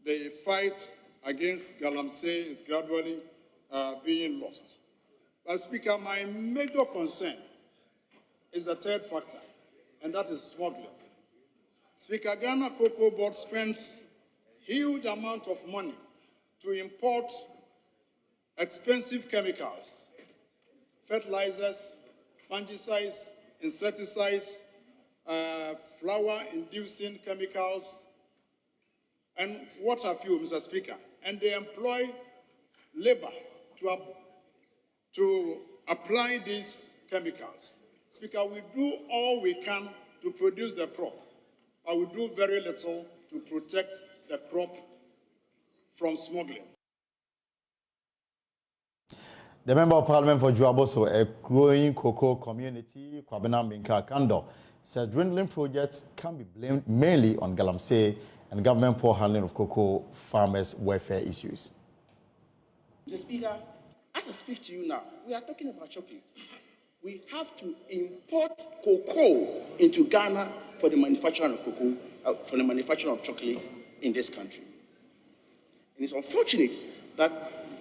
Speaker 14: the fight against galamsey is gradually being lost. But Speaker, my major concern is the third factor, and that is smuggling. Speaker, Ghana Cocoa Board spends huge amount of money to import expensive chemicals, fertilizers, fungicides, insecticides, flower-inducing chemicals, and what have you, Mr. Speaker. And they employ labor to apply these chemicals. Speaker, we do all we can to produce the crop, but we do very little to protect the crop from smuggling.
Speaker 1: The Member of Parliament for Juaboso, a growing cocoa community, Kwabena Minka Kando, said dwindling projects can be blamed mainly on galamsey and government poor handling of cocoa farmers' welfare issues.
Speaker 15: Mr. Speaker, as I speak to you now, we are talking about chocolate. We have to import cocoa into Ghana for the manufacturing of cocoa, for the manufacturing of chocolate in this country. And it's unfortunate that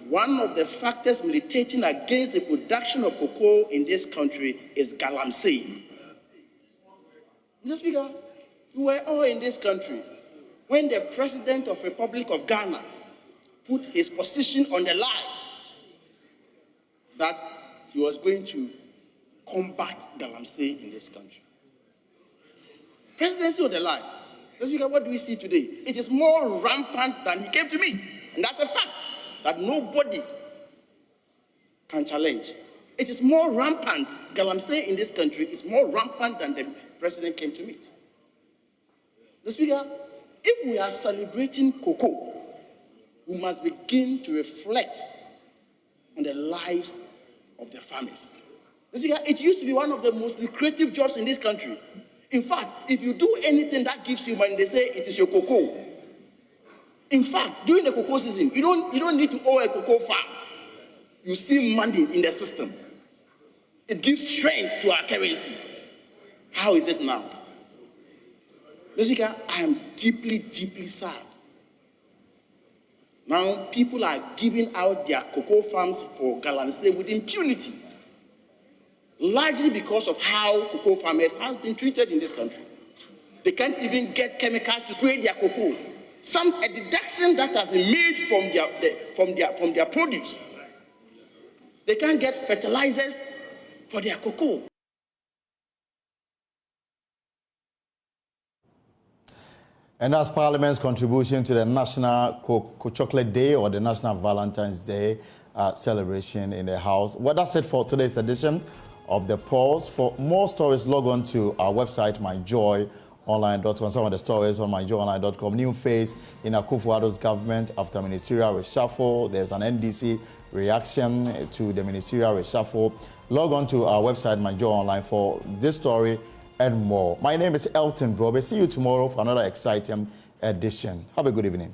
Speaker 15: one of the factors militating against the production of cocoa in this country is galamsey. Mr. Speaker, we were all in this country when the President of the Republic of Ghana put his position on the line that he was going to combat galamsey in this country. Presidency on the line. Mr. Speaker, what do we see today? It is more rampant than he came to meet. And that's a fact that nobody can challenge. It is more rampant. Galamsey in this country is more rampant than the president came to meet. Mr. Speaker, If we are celebrating cocoa, we must begin to reflect on the lives of the farmers. It used to be one of the most lucrative jobs in this country. In fact, if you do anything that gives you money, they say it is your cocoa. In fact, during the cocoa season, you don't need to own a cocoa farm. You see money in the system. It gives strength to our currency. How is it now? Mr. Speaker, I am deeply, deeply sad. Now, people are giving out their cocoa farms for galamsey with impunity, largely because of how cocoa farmers have been treated in this country. They can't even get chemicals to spray their cocoa. A deduction that has been made from their produce. They can't get fertilizers for their cocoa.
Speaker 1: And that's Parliament's contribution to the National Chocolate Day or the National Valentine's Day celebration in the House. Well, that's it for today's edition of The Pulse. For more stories, log on to our website, myjoyonline.com. Some of the stories on myjoyonline.com. New phase in Akufo-Addo's government after ministerial reshuffle. There's an NDC reaction to the ministerial reshuffle. Log on to our website, myjoyonline, for this story and more. My name is Elton Brobe. See you tomorrow for another exciting edition. Have a good evening.